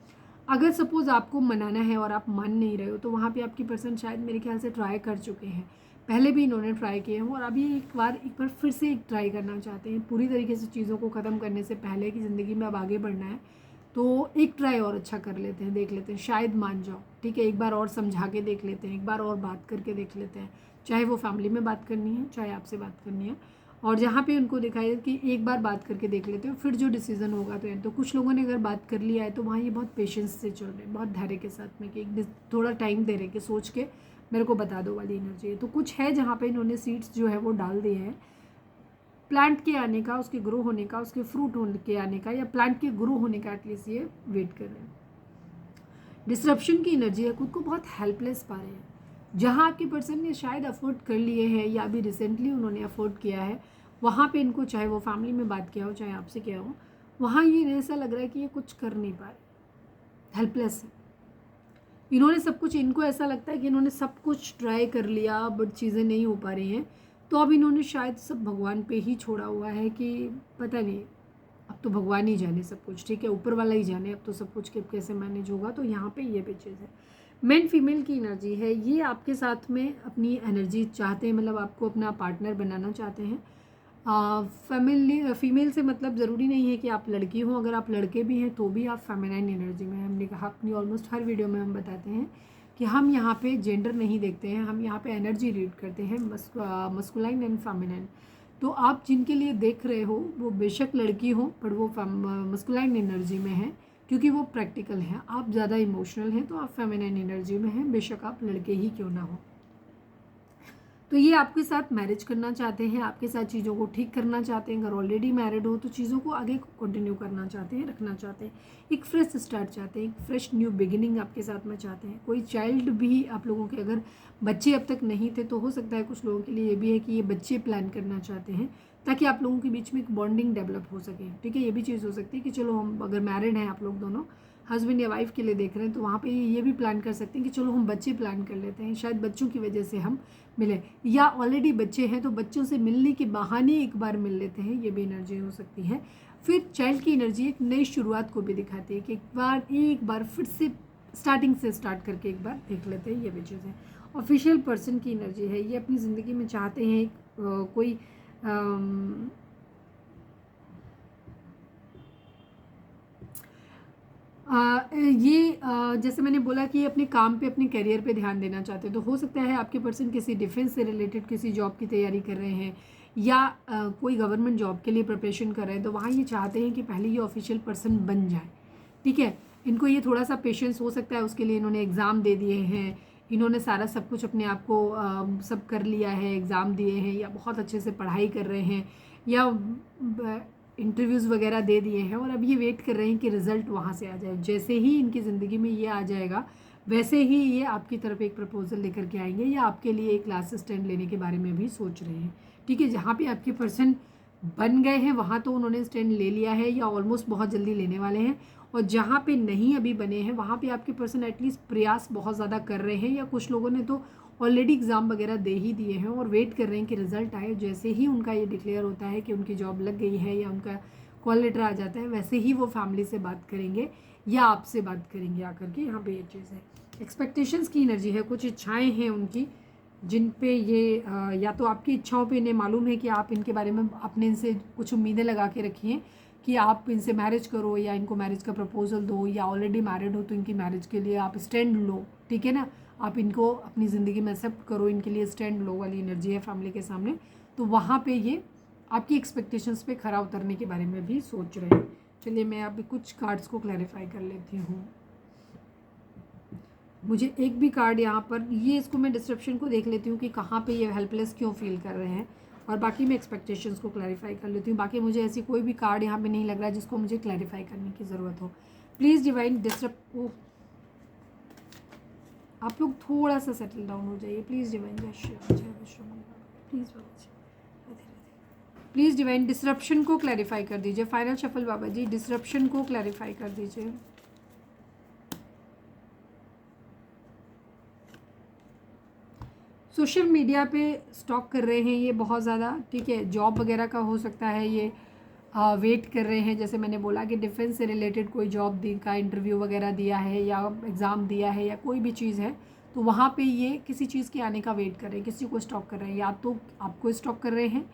Speaker 1: अगर सपोज आपको मनाना है और आप मान नहीं रहे हो, तो वहाँ पे आपकी पर्सन शायद मेरे ख्याल से ट्राई कर चुके हैं, पहले भी इन्होंने ट्राई किए हैं, और अभी एक बार फिर से एक ट्राई करना चाहते हैं। पूरी तरीके से चीज़ों को ख़त्म करने से पहले कि ज़िंदगी में अब आगे बढ़ना है, तो एक ट्राई और अच्छा कर लेते हैं, देख लेते हैं, शायद मान जाओ, ठीक है। एक बार और समझा के देख लेते हैं, एक बार और बात करके देख लेते हैं, चाहे वो फैमिली में बात करनी है, चाहे आपसे बात करनी है। और जहाँ पे उनको दिखाई कि एक बार बात करके देख लेते हो, फिर जो डिसीजन होगा तो कुछ लोगों ने अगर बात कर लिया है, तो वहाँ ये बहुत पेशेंस से चल रहे हैं, बहुत धैर्य के साथ में, कि थोड़ा टाइम दे रहे कि सोच के मेरे को बता दो वाली एनर्जी है। तो कुछ है जहाँ पे इन्होंने सीड्स जो है वो डाल दिए हैं, प्लांट के आने का, उसके ग्रो होने का, उसके फ्रूट होने के आने का, या प्लांट के ग्रो होने का एटलीस्ट ये वेट कर रहे हैं। डिसरप्शन की एनर्जी है, खुद को बहुत हेल्पलेस पा रहे हैं। जहाँ आपके पर्सन ने शायद अफोर्ड कर लिए हैं, या अभी रिसेंटली उन्होंने अफोर्ड किया है, वहाँ पे इनको, चाहे वो फैमिली में बात किया हो, चाहे आपसे किया हो, वहाँ ये ऐसा लग रहा है कि ये कुछ कर नहीं पा रहे, हेल्पलेस है। इन्होंने सब कुछ, इनको ऐसा लगता है कि इन्होंने सब कुछ ट्राई कर लिया, बट चीज़ें नहीं हो पा रही हैं, तो अब इन्होंने शायद सब भगवान पे ही छोड़ा हुआ है कि पता नहीं, अब तो भगवान ही जाने सब कुछ, ठीक है, ऊपर वाला ही जाने अब तो सब कुछ कि कैसे मैनेज होगा। तो यहाँ पे ये भी चीज़ है। मेन फीमेल की एनर्जी है, ये आपके साथ में अपनी एनर्जी चाहते हैं, मतलब आपको अपना पार्टनर बनाना चाहते हैं। फैमिली फीमेल से मतलब ज़रूरी नहीं है कि आप लड़की हो, अगर आप लड़के भी हैं तो भी आप फेमिनाइन एनर्जी में। हमने कहा अपनी ऑलमोस्ट हर वीडियो में हम बताते हैं कि हम यहाँ पे जेंडर नहीं देखते हैं, हम यहाँ पे एनर्जी रीड करते हैं, मस्कुलाइन एंड फेमिनिन। तो आप जिनके लिए देख रहे हो वो बेशक लड़की हो पर वो मस्कुलाइन एनर्जी में है, क्योंकि वो प्रैक्टिकल हैं। आप ज़्यादा इमोशनल हैं तो आप फेमिनिन एनर्जी में हैं, बेशक आप लड़के ही क्यों ना हो। तो ये आपके साथ मैरिज करना चाहते हैं, आपके साथ चीज़ों को ठीक करना चाहते हैं। अगर ऑलरेडी मैरिड हो तो चीज़ों को आगे कंटिन्यू करना चाहते हैं, रखना चाहते हैं, एक फ्रेश स्टार्ट चाहते हैं, एक फ्रेश न्यू बिगिनिंग आपके साथ में चाहते हैं। कोई चाइल्ड भी आप लोगों के, अगर बच्चे अब तक नहीं थे तो हो सकता है कुछ लोगों के लिए ये भी है कि ये बच्चे प्लान करना चाहते हैं ताकि आप लोगों के बीच में एक बॉन्डिंग डेवलप हो सके। ठीक है, ये भी चीज़ हो सकती है कि चलो हम अगर मैरिड हैं आप लोग दोनों हस्बैंड या वाइफ के लिए देख रहे हैं तो वहाँ पे ये भी प्लान कर सकते हैं कि चलो हम बच्चे प्लान कर लेते हैं, शायद बच्चों की वजह से हम मिले, या ऑलरेडी बच्चे हैं तो बच्चों से मिलने के बहाने एक बार मिल लेते हैं, ये भी एनर्जी हो सकती है। फिर चाइल्ड की एनर्जी एक नई शुरुआत को भी दिखाती है कि एक बार फिर से स्टार्टिंग से स्टार्ट करके एक बार देख लेते हैं, ये भी चीज़ है। ऑफिशियल पर्सन की एनर्जी है, ये अपनी ज़िंदगी में चाहते हैं कोई जैसे मैंने बोला कि अपने काम पे, अपने करियर पे ध्यान देना चाहते हैं। तो हो सकता है आपके पर्सन किसी डिफेंस से रिलेटेड किसी जॉब की तैयारी कर रहे हैं या कोई गवर्नमेंट जॉब के लिए प्रिपरेशन कर रहे हैं। तो वहाँ ये चाहते हैं कि पहले ये ऑफिशियल पर्सन बन जाए। ठीक है, इनको ये थोड़ा सा पेशेंस हो सकता है, उसके लिए इन्होंने एग्ज़ाम दे दिए हैं, इन्होंने सारा सब कुछ अपने आप को सब कर लिया है, एग्ज़ाम दिए हैं या बहुत अच्छे से पढ़ाई कर रहे हैं या इंटरव्यूज़ वगैरह दे दिए हैं और अब ये वेट कर रहे हैं कि रिज़ल्ट वहाँ से आ जाए। जैसे ही इनकी ज़िंदगी में ये आ जाएगा वैसे ही ये आपकी तरफ एक प्रपोज़ल लेकर के आएंगे या आपके लिए एक क्लास स्टैंड लेने के बारे में भी सोच रहे हैं। ठीक है, जहाँ पे आपके पर्सन बन गए हैं वहाँ तो उन्होंने स्टैंड ले लिया है या ऑलमोस्ट बहुत जल्दी लेने वाले हैं, और जहाँ पे नहीं अभी बने हैं वहाँ पे आपके पर्सन एटलीस्ट प्रयास बहुत ज़्यादा कर रहे हैं, या कुछ लोगों ने तो ऑलरेडी एग्ज़ाम वगैरह दे ही दिए हैं और वेट कर रहे हैं कि रिज़ल्ट आए। जैसे ही उनका ये डिक्लेयर होता है कि उनकी जॉब लग गई है या उनका कॉल लेटर आ जाता है, वैसे ही वो फैमिली से बात करेंगे या आपसे बात करेंगे आकर के। यहाँ पे ये चीज़ है, एक्सपेक्टेशंस की एनर्जी है, कुछ इच्छाएं हैं उनकी जिन पे ये या तो आपकी इच्छाओं पे इन्हें मालूम है कि आप इनके बारे में आपने इनसे कुछ उम्मीदें लगा के रखी हैं कि आप इनसे मैरिज करो या इनको मैरिज का प्रपोजल दो, या ऑलरेडी मैरिड हो तो इनकी मैरिज के लिए आप स्टैंड लो। ठीक है ना, आप इनको अपनी ज़िंदगी में एक्सेप्ट करो, इनके लिए स्टैंड लो वाली एनर्जी है फैमिली के सामने। तो वहाँ पे ये आपकी एक्सपेक्टेशंस पे खरा उतरने के बारे में भी सोच रहे हैं। चलिए मैं अभी कुछ कार्ड्स को क्लैरिफाई कर लेती हूँ। मुझे एक भी कार्ड यहाँ पर, ये इसको मैं डिस्क्रिप्शन को देख लेती हूँ कि कहाँ पे ये हेल्पलेस क्यों फील कर रहे हैं, और बाकी मैं एक्सपेक्टेशंस को क्लैरिफाई कर लेती हूँ। बाकी मुझे ऐसी कोई भी कार्ड यहाँ पे नहीं लग रहा जिसको मुझे क्लैरिफाई करने की ज़रूरत हो। प्लीज़ डिवाइन डिस्टर्ब, आप लोग थोड़ा सा सेटल डाउन हो जाइए please. Divine please divine disruption को क्लैरिफाई कर दीजिए। फाइनल शफल बाबा जी, डिसरप्शन को क्लैरिफाई कर दीजिए। सोशल मीडिया पे स्टॉक कर रहे हैं ये बहुत ज़्यादा। ठीक है, जॉब वगैरह का हो सकता है ये वेट कर रहे हैं। जैसे मैंने बोला कि डिफेंस से रिलेटेड कोई जॉब का इंटरव्यू वगैरह दिया है या एग्ज़ाम दिया है या कोई भी चीज़ है, तो वहाँ पे ये किसी चीज़ के आने का वेट कर रहे हैं, किसी को स्टॉक कर रहे हैं, या तो आपको स्टॉक कर रहे हैं,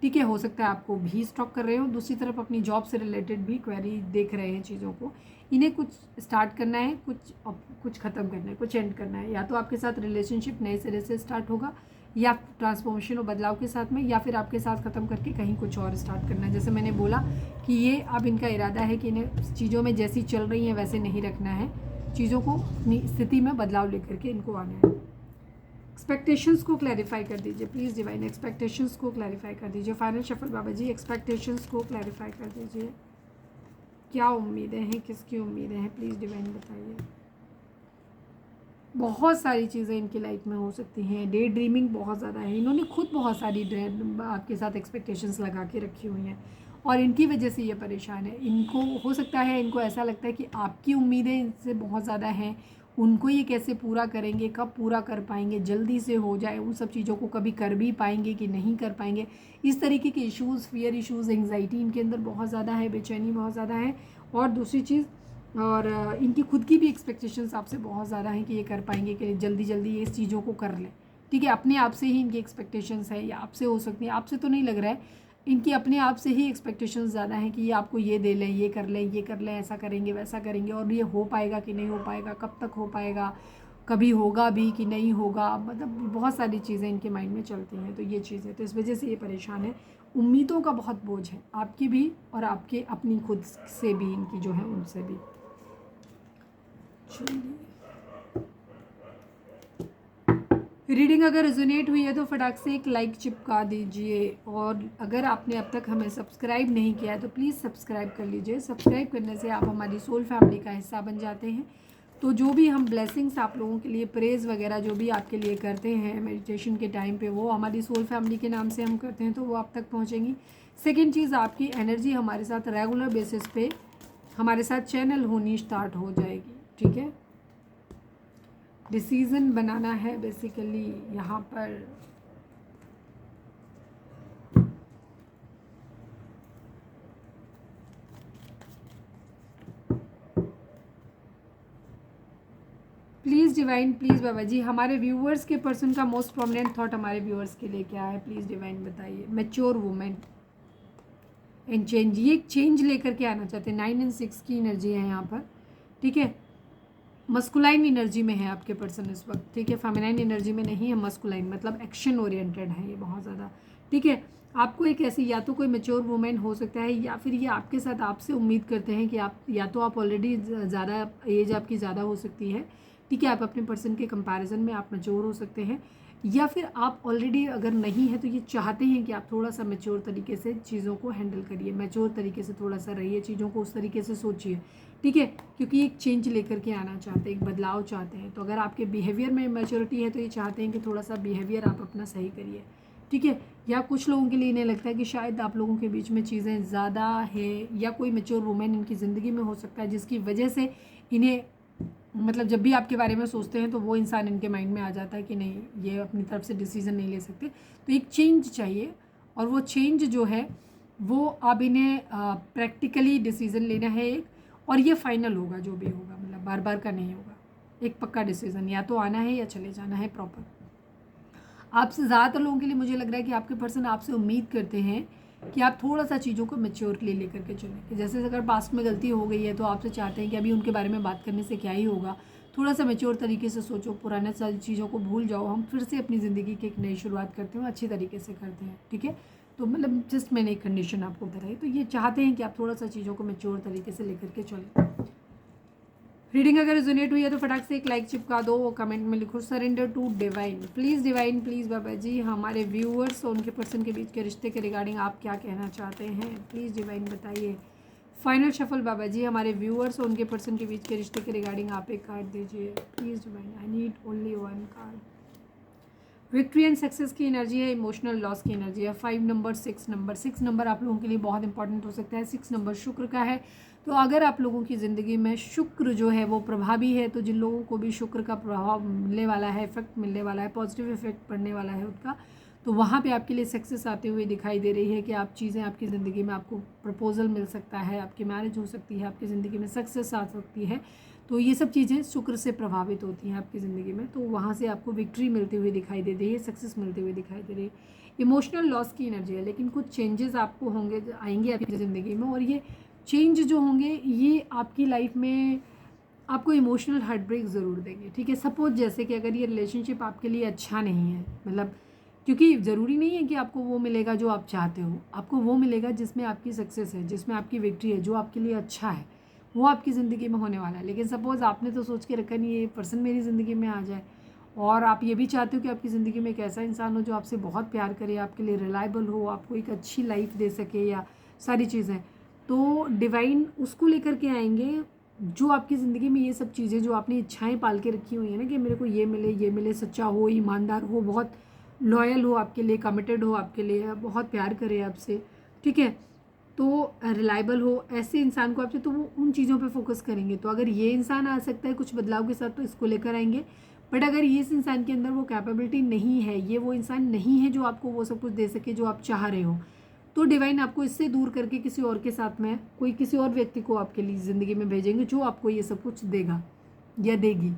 Speaker 1: ठीक है, हो सकता है आपको भी स्टॉक कर रहे हो, दूसरी तरफ अपनी जॉब से रिलेटेड भी क्वेरी देख रहे हैं चीज़ों को। इन्हें कुछ स्टार्ट करना है, कुछ ख़त्म करना है, कुछ एंड करना है। या तो आपके साथ रिलेशनशिप नए सिरे से स्टार्ट होगा या ट्रांसफॉर्मेशन और बदलाव के साथ में, या फिर आपके साथ ख़त्म करके कहीं कुछ और स्टार्ट करना है। जैसे मैंने बोला कि ये अब इनका इरादा है कि इन्हें चीज़ों में जैसी चल रही हैं वैसे नहीं रखना है, चीज़ों को अपनी स्थिति में बदलाव लेकर के इनको आना है। एक्सपेक्टेशंस को क्लैरिफाई कर दीजिए प्लीज़ डिवाइन, एक्सपेक्टेशंस को क्लैरिफाई कर दीजिए। फाइनल शफल बाबा जी, एक्सपेक्टेशंस को क्लैरिफाई कर दीजिए। क्या उम्मीदें हैं, किसकी उम्मीदें हैं, प्लीज़ डिवाइन बताइए। बहुत सारी चीज़ें इनकी लाइफ में हो सकती हैं। डे ड्रीमिंग बहुत ज़्यादा है, इन्होंने खुद बहुत सारी आपके साथ एक्सपेक्टेशंस लगा के रखी हुई हैं और इनकी वजह से ये परेशान है। इनको हो सकता है, इनको ऐसा लगता है कि आपकी उम्मीदें इनसे बहुत ज़्यादा हैं, उनको ये कैसे पूरा करेंगे, कब पूरा कर पाएंगे, जल्दी से हो जाए, उन सब चीज़ों को कभी कर भी पाएंगे कि नहीं कर पाएंगे। इस तरीके के इश्यूज़, फियर इश्यूज़, एंग्जाइटी इनके अंदर बहुत ज़्यादा है, बेचैनी बहुत ज़्यादा है। और दूसरी चीज़, और इनकी खुद की भी एक्सपेक्टेशंस आपसे बहुत ज़्यादा हैं कि ये कर पाएंगे, कि जल्दी जल्दी ये इस चीज़ों को कर लें। ठीक है, अपने आप से ही इनकी एक्सपेक्टेशंस है, या आपसे हो सकती है, आपसे तो नहीं लग रहा है, इनकी अपने आप से ही एक्सपेक्टेशंस ज़्यादा हैं कि ये आपको ये दे लें, ये कर लें, ये कर लें, ऐसा करेंगे, वैसा करेंगे, और ये हो पाएगा कि नहीं हो पाएगा, कब तक हो पाएगा, कभी होगा भी कि नहीं होगा, मतलब बहुत सारी चीज़ें इनके माइंड में चलती हैं। तो ये चीज़ है, तो इस वजह से ये परेशान है। उम्मीदों का बहुत बोझ है आपकी भी और आपके अपनी खुद से भी, इनकी जो है उनसे भी। रीडिंग अगर रेजोनेट हुई है तो फटाक से एक लाइक चिपका दीजिए, और अगर आपने अब तक हमें सब्सक्राइब नहीं किया है तो प्लीज़ सब्सक्राइब कर लीजिए। सब्सक्राइब करने से आप हमारी सोल फैमिली का हिस्सा बन जाते हैं। तो जो भी हम ब्लेसिंग्स आप लोगों के लिए, प्रेज़ वगैरह जो भी आपके लिए करते हैं मेडिटेशन के टाइम पे, वो हमारी सोल फैमिली के नाम से हम करते हैं, तो वो आप तक पहुँचेंगी। सेकेंड चीज़, आपकी एनर्जी हमारे साथ रेगुलर बेसिस पे हमारे साथ चैनल होनी स्टार्ट हो जाएगी, ठीक है। डिसीज़न बनाना है बेसिकली यहाँ पर। Please divine, please Baba ji, हमारे व्यूअर्स के पर्सन का मोस्ट प्रोमिनेंट थॉट हमारे व्यूअर्स के लिए क्या है, प्लीज़ डिवाइन बताइए। मैच्योर वुमेन एंड चेंज, ये एक चेंज लेकर के आना चाहते हैं। 9 और 6 की एनर्जी है यहाँ पर, ठीक है। मस्कुलाइन एनर्जी में है आपके पर्सन इस वक्त, ठीक है। फेमिनाइन एनर्जी में नहीं है, मस्कुलाइन मतलब एक्शन ओरिएंटेड है ये बहुत ज़्यादा, ठीक है। आपको एक ऐसी, या तो कोई मैच्योर वुमेन हो सकता है, या फिर ये आपके साथ आपसे उम्मीद करते हैं कि आप, या तो आप ऑलरेडी ज़्यादा एज आपकी ज़्यादा हो सकती है, ठीक है। आप अपने पर्सन के कंपैरिजन में आप मैच्योर हो सकते हैं, या फिर आप ऑलरेडी अगर नहीं है तो ये चाहते हैं कि आप थोड़ा सा मैच्योर तरीके से चीज़ों को हैंडल करिए, मैच्योर तरीके से थोड़ा सा रहिए, चीज़ों को उस तरीके से सोचिए, ठीक है। क्योंकि एक चेंज लेकर के आना चाहते हैं, एक बदलाव चाहते हैं। तो अगर आपके बिहेवियर में मैच्योरिटी है तो ये चाहते हैं कि थोड़ा सा बिहेवियर आप अपना सही करिए, ठीक है। या कुछ लोगों के लिए इन्हें लगता है कि शायद आप लोगों के बीच में चीज़ें ज़्यादा है, या कोई मैच्योर वुमेन इनकी ज़िंदगी में हो सकता है जिसकी वजह से इन्हें, मतलब जब भी आपके बारे में सोचते हैं तो वो इंसान इनके माइंड में आ जाता है कि नहीं, ये अपनी तरफ से डिसीज़न नहीं ले सकते। तो एक चेंज चाहिए, और वो चेंज जो है वो अब इन्हें प्रैक्टिकली डिसीज़न लेना है एक, और ये फाइनल होगा जो भी होगा, मतलब बार बार का नहीं होगा, एक पक्का डिसीज़न, या तो आना है या चले जाना है प्रॉपर। आपसे ज़्यादातर लोगों के लिए मुझे लग रहा है कि आपके पर्सन आपसे उम्मीद करते हैं कि आप थोड़ा सा चीज़ों को मैच्योरली लेकर के चलें, कि जैसे अगर पास्ट में गलती हो गई है तो आपसे चाहते हैं कि अभी उनके बारे में बात करने से क्या ही होगा, थोड़ा सा मैच्योर तरीके से सोचो, पुराने सारी चीज़ों को भूल जाओ, हम फिर से अपनी ज़िंदगी की एक नई शुरुआत करते हैं, अच्छी तरीके से करते हैं, ठीक है। तो मतलब जस्ट मैंने एक कंडीशन आपको बताई, तो ये चाहते हैं कि आप थोड़ा सा चीज़ों को मैच्योर तरीके से लेकर के चलें। रीडिंग अगर रेजोनेट हुई है तो फटाक से एक लाइक चिपका दो, वो कमेंट में लिखो surrender to divine. Please divine, please Baba ji, हमारे व्यूअर्स और उनके पर्सन के बीच के रिश्ते के रिगार्डिंग आप क्या कहना चाहते हैं, प्लीज़ डिवाइन बताइए। फाइनल शफल बाबा जी, हमारे व्यूअर्स और उनके पर्सन के बीच के रिश्ते के रिगार्डिंग आप एक कार्ड दीजिए, please divine, I need only one card. Victory and success की एनर्जी है, इमोशनल लॉस की एनर्जी है। 5 नंबर, 6 नंबर आप लोगों के लिए बहुत इंपॉर्टेंट हो सकता है। 6 नंबर शुक्र का है, तो अगर आप लोगों की ज़िंदगी में शुक्र जो है वो प्रभावी है, तो जिन लोगों को भी शुक्र का प्रभाव मिलने वाला है, इफेक्ट मिलने वाला है, पॉजिटिव इफेक्ट पड़ने वाला है उसका, तो वहाँ पे आपके लिए सक्सेस आते हुए दिखाई दे रही है कि आप चीज़ें, आपकी ज़िंदगी में आपको प्रपोजल मिल सकता है, आपकी मैरिज हो सकती है, आपकी ज़िंदगी में सक्सेस आ सकती है। तो ये सब चीज़ें शुक्र से प्रभावित होती हैं आपकी ज़िंदगी में, तो वहाँ से आपको विक्ट्री मिलती हुई दिखाई दे रही है, सक्सेस मिलती हुई दिखाई दे रही है। इमोशनल लॉस की एनर्जी है, लेकिन कुछ चेंजेस आपको होंगे, आएंगे आपकी ज़िंदगी में, और ये चेंज जो होंगे ये आपकी लाइफ में आपको इमोशनल हार्ट ब्रेक ज़रूर देंगे, ठीक है। सपोज जैसे कि अगर ये रिलेशनशिप आपके लिए अच्छा नहीं है, मतलब क्योंकि ज़रूरी नहीं है कि आपको वो मिलेगा जो आप चाहते हो, आपको वो मिलेगा जिसमें आपकी सक्सेस है, जिसमें आपकी विक्ट्री है, जो आपके लिए अच्छा है, वो आपकी ज़िंदगी में होने वाला है। लेकिन सपोज़ आपने तो सोच के रखा नहीं ये पर्सन मेरी ज़िंदगी में आ जाए, और आप ये भी चाहते हो कि आपकी ज़िंदगी में एक ऐसा इंसान हो जो आपसे बहुत प्यार करे, आपके लिए रिलायबल हो, आपको एक अच्छी लाइफ दे सके, या सारी चीज़ें, तो डिवाइन उसको लेकर के आएंगे जो आपकी ज़िंदगी में ये सब चीज़ें जो आपने इच्छाएं पाल के रखी हुई हैं ना, कि मेरे को ये मिले, सच्चा हो, ईमानदार हो, बहुत लॉयल हो आपके लिए, कमिटेड हो आपके लिए, बहुत प्यार करे आपसे, ठीक है, तो रिलायबल हो, ऐसे इंसान को आपसे, तो वो उन चीज़ों पे फोकस करेंगे। तो अगर ये इंसान आ सकता है कुछ बदलाव के साथ तो इसको लेकर आएंगे, बट अगर ये इस इंसान के अंदर वो कैपेबिलिटी नहीं है, ये वो इंसान नहीं है जो आपको वो सब कुछ दे सके जो आप चाह रहे हो, तो डिवाइन आपको इससे दूर करके किसी और के साथ में, कोई किसी और व्यक्ति को आपके लिए ज़िंदगी में भेजेंगे जो आपको ये सब कुछ देगा या देगी।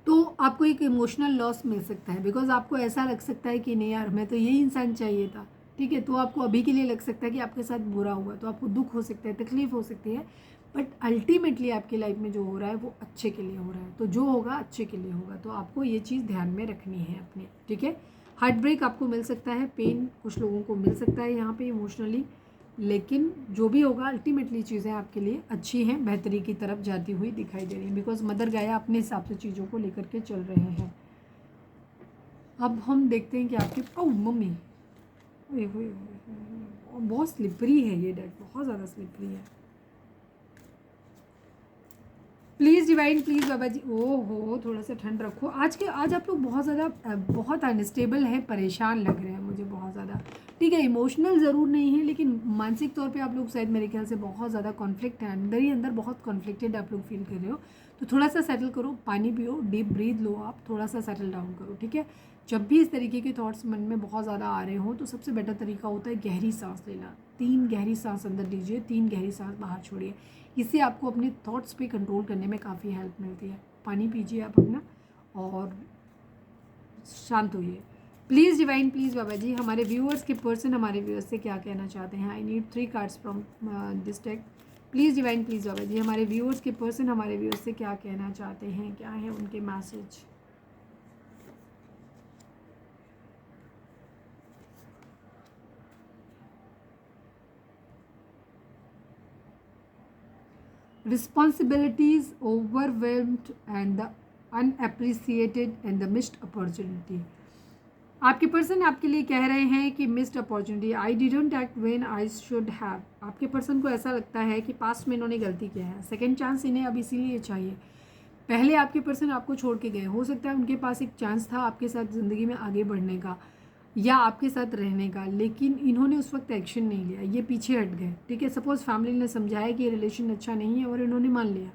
Speaker 1: तो आपको एक इमोशनल लॉस मिल सकता है, बिकॉज आपको ऐसा लग सकता है कि नहीं यार, मैं तो यही इंसान चाहिए था, ठीक है। तो आपको अभी के लिए लग सकता है कि आपके साथ बुरा हुआ, तो आपको दुख हो सकता है, तकलीफ हो सकती है, बट अल्टीमेटली आपकी लाइफ में जो हो रहा है वो अच्छे के लिए हो रहा है। तो जो होगा अच्छे के लिए होगा, तो आपको ये चीज़ ध्यान में रखनी है अपने, ठीक है। हार्ट ब्रेक आपको मिल सकता है, पेन कुछ लोगों को मिल सकता है यहाँ पे इमोशनली, लेकिन जो भी होगा अल्टीमेटली चीज़ें आपके लिए अच्छी हैं, बेहतरी की तरफ जाती हुई दिखाई दे रही हैं, बिकॉज मदर गाया अपने हिसाब से चीज़ों को लेकर के चल रहे हैं। अब हम देखते हैं कि आपके मम्मी बहुत स्लिपरी है ये डेक, बहुत ज़्यादा स्लिपरी है। प्लीज़ डिवाइन, प्लीज़ बाबा जी, ओहो थोड़ा सा ठंड रखो। आज आप लोग बहुत ज़्यादा बहुत अनस्टेबल है, परेशान लग रहे हैं मुझे बहुत ज़्यादा, ठीक है। इमोशनल ज़रूर नहीं है, लेकिन मानसिक तौर पे आप लोग शायद मेरे ख्याल से बहुत ज़्यादा कॉन्फ्लिक्ट है, अंदर ही अंदर बहुत कॉन्फ्लिक्टेड आप लोग फील कर रहे हो। तो थोड़ा सा सेटल करो, पानी पियो, डीप ब्रीथ लो, आप थोड़ा सा सेटल डाउन करो, ठीक है। जब भी इस तरीके के थॉट्स मन में बहुत ज़्यादा आ रहे हो, तो सबसे बेटर तरीका होता है गहरी सांस लेना। 3 गहरी सांस अंदर लीजिए, 3 गहरी सांस बाहर छोड़िए। इससे आपको अपने थॉट्स पे कंट्रोल करने में काफ़ी हेल्प मिलती है। पानी पीजिए आप अपना और शांत होइए। Please divine, please Baba ji, हमारे व्यूअर्स के पर्सन हमारे व्यूअर्स से क्या कहना चाहते हैं। I need 3 cards from this deck. Please divine, please Baba ji, हमारे व्यूअर्स के पर्सन हमारे व्यूअर्स से क्या कहना चाहते हैं, क्या है उनके message. Responsibilities overwhelmed and the unappreciated and the missed opportunity। आपके पर्सन आपके लिए कह रहे हैं कि missed opportunity, I didn't act when I should have. आपके पर्सन को ऐसा लगता है कि पास्ट में इन्होंने गलती किया है, सेकंड चांस इन्हें अब इसीलिए चाहिए। पहले आपके पर्सन आपको छोड़ के गए, हो सकता है उनके पास एक चांस था आपके साथ ज़िंदगी में आगे बढ़ने का या आपके साथ रहने का, लेकिन इन्होंने उस वक्त एक्शन नहीं लिया, ये पीछे हट गए, ठीक है। सपोज़ फैमिली ने समझाया कि ये रिलेशन अच्छा नहीं है और इन्होंने मान लिया,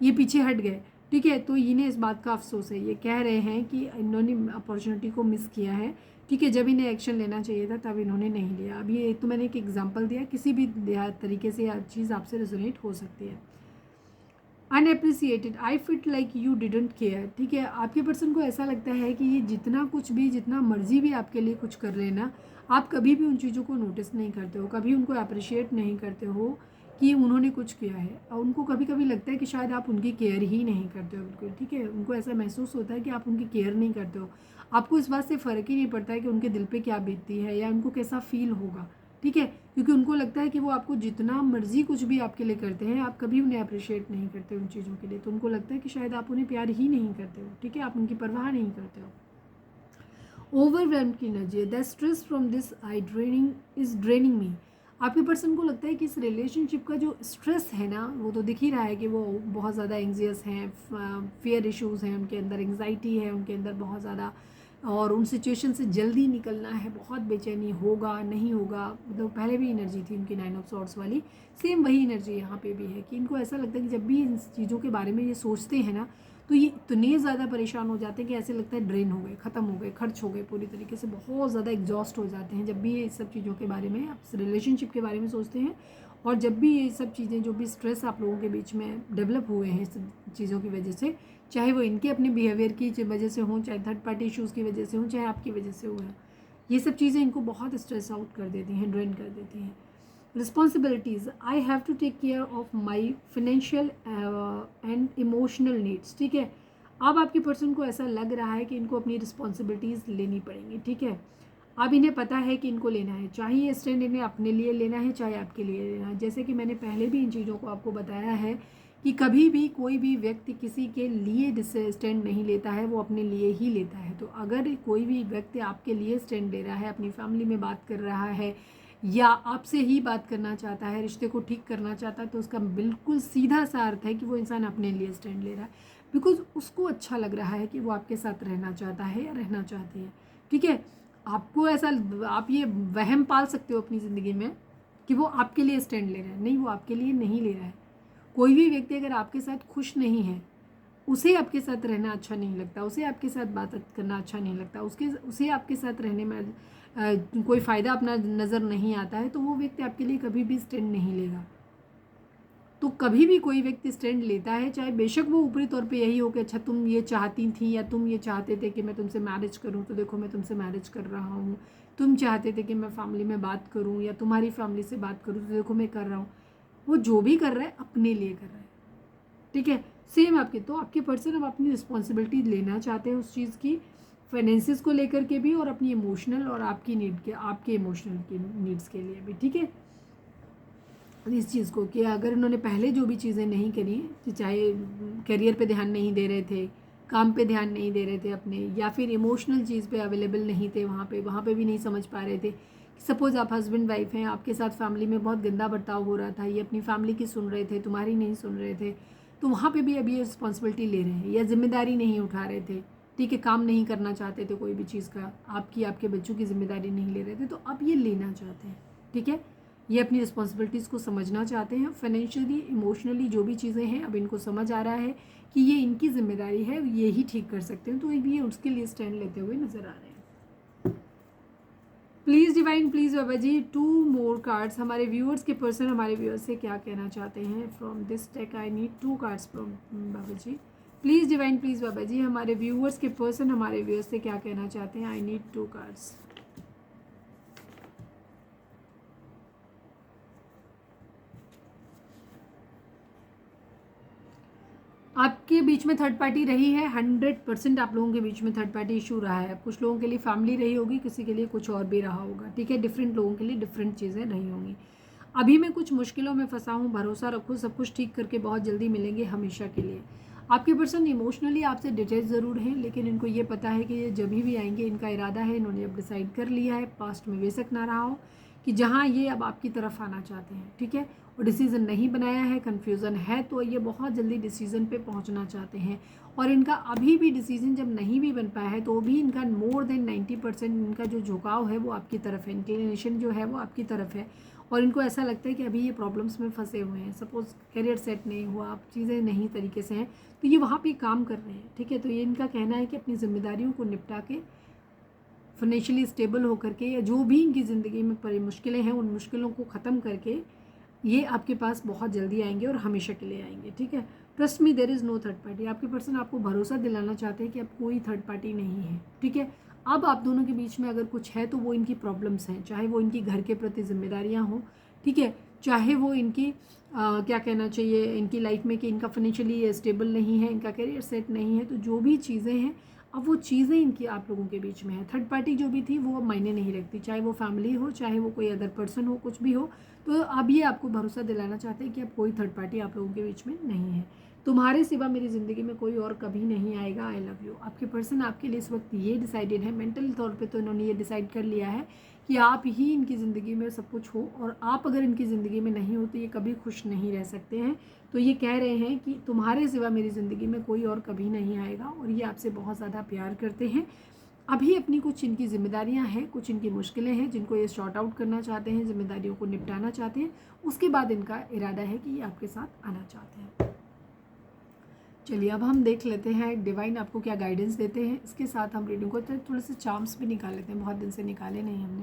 Speaker 1: ये पीछे हट गए, ठीक है। तो इन्हें इस बात का अफसोस है, ये कह रहे हैं कि इन्होंने अपॉर्चुनिटी को मिस किया है, ठीक है। जब इन्हें एक्शन लेना चाहिए था तब इन्होंने नहीं लिया। अभी ये तो मैंने एक एग्जांपल दिया, किसी भी तरीके से यह चीज़ आपसे रेजोनेट हो सकती है। Unappreciated, I feel like you didn't care, ठीक है। आपके पर्सन को ऐसा लगता है कि ये जितना कुछ भी, जितना मर्जी भी आपके लिए कुछ कर रहे हैं ना, आप कभी भी उन चीज़ों को नोटिस नहीं करते हो, कभी उनको अप्रिशिएट नहीं करते हो कि उन्होंने कुछ किया है। और उनको कभी कभी लगता है कि शायद आप उनकी केयर ही नहीं करते हो बिल्कुल, ठीक है। उनको ऐसा महसूस होता है कि आप उनकी केयर नहीं करते हो। आपको इस बात से फ़र्क ही नहीं पड़ता है कि उनके दिल पे क्या बीतती है या उनको कैसा फील होगा, ठीक है। क्योंकि उनको लगता है कि वो आपको जितना मर्जी कुछ भी आपके लिए करते हैं, आप कभी उन्हें अप्रिशिएट नहीं करते उन चीज़ों के लिए। तो उनको लगता है कि शायद आप उन्हें प्यार ही नहीं करते हो, ठीक है, आप उनकी परवाह नहीं करते हो। ओवरवेल्म्ड की energy, the stress from this I draining is draining me. आपके पर्सन को लगता है कि इस रिलेशनशिप का जो स्ट्रेस है ना, वो तो दिख ही रहा है कि वो बहुत ज़्यादा एंग्जियस हैं, फियर इश्यूज़ हैं उनके अंदर, एंग्जाइटी है उनके अंदर बहुत ज़्यादा, और उन सिचुएशन से जल्दी निकलना है, बहुत बेचैनी, होगा नहीं होगा। मतलब पहले भी एनर्जी थी उनकी 9 ऑफ सॉर्ड्स वाली, सेम वही एनर्जी यहाँ पे भी है कि इनको ऐसा लगता है कि जब भी इन चीज़ों के बारे में ये सोचते हैं ना, तो ये इतने ज़्यादा परेशान हो जाते हैं कि ऐसे लगता है ड्रेन हो गए, ख़त्म हो गए, खर्च हो गए पूरी तरीके से, बहुत ज़्यादा एग्जॉस्ट हो जाते हैं जब भी ये सब चीज़ों के बारे में, आप रिलेशनशिप के बारे में सोचते हैं। और जब भी ये सब चीज़ें, जो भी स्ट्रेस आप लोगों के बीच में डेवलप हुए हैं इस चीज़ों की वजह से, चाहे वो इनके अपने बिहेवियर की वजह से हों, चाहे थर्ड पार्टी इश्यूज़ की वजह से हों, चाहे आपकी वजह से हुए, ये सब चीज़ें इनको बहुत स्ट्रेस आउट कर देती हैं, ड्रेन कर देती हैं। Responsibilities, I have to take care of my financial and emotional needs, ठीक है। अब आपके पर्सन को ऐसा लग रहा है कि इनको अपनी रिस्पॉन्सिबिलिटीज़ लेनी पड़ेंगी, ठीक है। अब इन्हें पता है कि इनको लेना है, चाहे ये स्टैंड इन्हें अपने लिए लेना है, चाहे आपके लिए लेना है। जैसे कि मैंने पहले भी इन चीज़ों को आपको बताया है कि कभी भी कोई भी व्यक्ति किसी के लिए स्टैंड नहीं लेता है, वो अपने लिए ही लेता है। तो अगर कोई भी व्यक्ति आपके लिए स्टैंड ले रहा है, अपनी फैमिली में बात कर रहा है या आपसे ही बात करना चाहता है, रिश्ते को ठीक करना चाहता है, तो उसका बिल्कुल सीधा सा अर्थ है कि वो इंसान अपने लिए स्टैंड ले रहा है, बिकॉज उसको अच्छा लग रहा है कि वो आपके साथ रहना चाहता है या रहना चाहती है, ठीक है। आपको ऐसा, आप ये वहम पाल सकते हो अपनी ज़िंदगी में कि वो आपके लिए स्टैंड ले रहा है, नहीं, वो आपके लिए नहीं ले रहा है। कोई भी व्यक्ति अगर आपके साथ खुश नहीं है, उसे आपके साथ रहना अच्छा नहीं लगता, उसे आपके साथ बात करना अच्छा नहीं लगता, उसे आपके साथ रहने में कोई फ़ायदा अपना नज़र नहीं आता है, तो वो व्यक्ति आपके लिए कभी भी स्टैंड नहीं लेगा, तो कभी भी कोई व्यक्ति स्टैंड लेता है, चाहे बेशक वो ऊपरी तौर पे यही हो कि अच्छा तुम ये चाहती थी या तुम ये चाहते थे कि मैं तुमसे मैरिज करूं, तो देखो मैं तुमसे मैरिज कर रहा हूं, तुम चाहते थे कि मैं फैमिली में बात करूं या तुम्हारी फैमिली से बात करूं, तो देखो मैं कर रहा हूँ। वो जो भी कर रहा है अपने लिए कर रहा है, ठीक है। सेम आपके, तो आपके पर्सन अब अपनी रिस्पॉन्सिबिलिटी लेना चाहते हैं उस चीज़ की, फाइनेंसिस को लेकर के भी और अपनी इमोशनल और आपकी नीड के, आपके इमोशनल की नीड्स के लिए भी, ठीक है। इस चीज़ को कि अगर उन्होंने पहले जो भी चीज़ें नहीं करी, चाहे करियर पे ध्यान नहीं दे रहे थे, काम पे ध्यान नहीं दे रहे थे अपने, या फिर इमोशनल चीज़ पे अवेलेबल नहीं थे, वहाँ पे भी नहीं समझ पा रहे थे। सपोज़ आप हस्बैंड वाइफ हैं, आपके साथ फैमिली में बहुत गंदा बर्ताव हो रहा था, ये अपनी फैमिली की सुन रहे थे, तुम्हारी नहीं सुन रहे थे, तो वहाँ पे भी अभी ये रिस्पॉन्सिबिलिटी ले रहे हैं या जिम्मेदारी नहीं उठा रहे थे, ठीक है, काम नहीं करना चाहते थे कोई भी चीज़ का, आपकी आपके बच्चों की जिम्मेदारी नहीं ले रहे थे, तो अब ये लेना चाहते हैं, ठीक है। ये अपनी रिस्पॉन्सिबिलिटीज़ को समझना चाहते हैं, फाइनेंशियली इमोशनली जो भी चीज़ें हैं अब इनको समझ आ रहा है कि ये इनकी जिम्मेदारी है, ये ही ठीक कर सकते हैं, तो ये उसके लिए स्टैंड लेते हुए नज़र आ रहे हैं। Please divine, please Baba ji 2 more cards. हमारे व्यूअर्स के पर्सन हमारे व्यूअर्स से क्या कहना चाहते हैं from this deck. I need 2 cards from Baba ji. Please divine, please Baba ji हमारे व्यूअर्स के पर्सन हमारे व्यूअर्स से क्या कहना चाहते हैं। I need 2 cards. आपके बीच में थर्ड पार्टी रही है, 100% आप लोगों के बीच में थर्ड पार्टी इशू रहा है। कुछ लोगों के लिए फैमिली रही होगी, किसी के लिए कुछ और भी रहा होगा, ठीक है। डिफरेंट लोगों के लिए डिफरेंट चीज़ें रही होंगी। अभी मैं कुछ मुश्किलों में फंसा हूँ, भरोसा रखो सब कुछ ठीक करके बहुत जल्दी मिलेंगे हमेशा के लिए। आपके पर्सन इमोशनली आपसे डिटेच ज़रूर हैं, लेकिन इनको ये पता है कि ये जब भी आएंगे, इनका इरादा है, इन्होंने अब डिसाइड कर लिया है, पास्ट में बेशक ना रहा हो, कि जहाँ ये अब आपकी तरफ आना चाहते हैं, ठीक है। और डिसीज़न नहीं बनाया है, कन्फ्यूज़न है, तो ये बहुत जल्दी डिसीज़न पे पहुंचना चाहते हैं। और इनका अभी भी डिसीज़न जब नहीं भी बन पाया है, तो भी इनका मोर देन 90% इनका जो झुकाव है वो आपकी तरफ है, इंक्लिनेशन जो है वो आपकी तरफ है। और इनको ऐसा लगता है कि अभी ये प्रॉब्लम्स में फंसे हुए हैं, सपोज़ करियर सेट नहीं हुआ, आप चीज़ें नहीं तरीके से हैं, तो ये वहाँ पे काम कर रहे हैं, ठीक है। तो ये इनका कहना है कि अपनी जिम्मेदारियों को निपटा के फाइनेंशियली स्टेबल होकर के, या जो भी इनकी ज़िंदगी में परी मुश्किलें हैं उन मुश्किलों को ख़त्म करके ये आपके पास बहुत जल्दी आएंगे और हमेशा के लिए आएंगे, ठीक है। Trust me, there is no third party. आपके पर्सन आपको भरोसा दिलाना चाहते हैं कि अब कोई थर्ड पार्टी नहीं है, ठीक है। अब आप दोनों के बीच में अगर कुछ है तो वो इनकी प्रॉब्लम्स हैं, चाहे वो इनकी घर के प्रति जिम्मेदारियाँ हों, ठीक है, चाहे वो इनकी क्या कहना चाहिए, इनकी लाइफ में कि इनका फाइनेंशियली स्टेबल नहीं है, इनका करियर सेट नहीं है, तो जो भी चीज़ें हैं अब वो चीज़ें इनकी आप लोगों के बीच में है। थर्ड पार्टी जो भी थी वो अब मायने नहीं रखती, चाहे वो फैमिली हो, चाहे वो कोई अदर पर्सन हो, कुछ भी हो। तो अब ये आपको भरोसा दिलाना चाहते हैं कि अब कोई थर्ड पार्टी आप लोगों के बीच में नहीं है, तुम्हारे सिवा मेरी ज़िंदगी में कोई और कभी नहीं आएगा। I love you. आपके पर्सन आपके लिए इस वक्त ये डिसाइडेड है, मेंटल तौर पे तो इन्होंने ये डिसाइड कर लिया है कि आप ही इनकी ज़िंदगी में सब कुछ हो, और आप अगर इनकी ज़िंदगी में नहीं हो तो ये कभी खुश नहीं रह सकते हैं। तो ये कह रहे हैं कि तुम्हारे सिवा मेरी ज़िंदगी में कोई और कभी नहीं आएगा, और ये आपसे बहुत ज़्यादा प्यार करते हैं। अभी अपनी कुछ इनकी जिम्मेदारियां हैं, कुछ इनकी मुश्किलें हैं जिनको ये शॉर्ट आउट करना चाहते हैं, जिम्मेदारियों को निपटाना चाहते हैं। उसके बाद इनका इरादा है कि ये आपके साथ आना चाहते हैं। चलिए अब हम देख लेते हैं डिवाइन आपको क्या गाइडेंस देते हैं। इसके साथ हम रीडिंग को थोड़े से चार्म्स भी निकाल लेते हैं, बहुत दिन से निकाले नहीं हमने।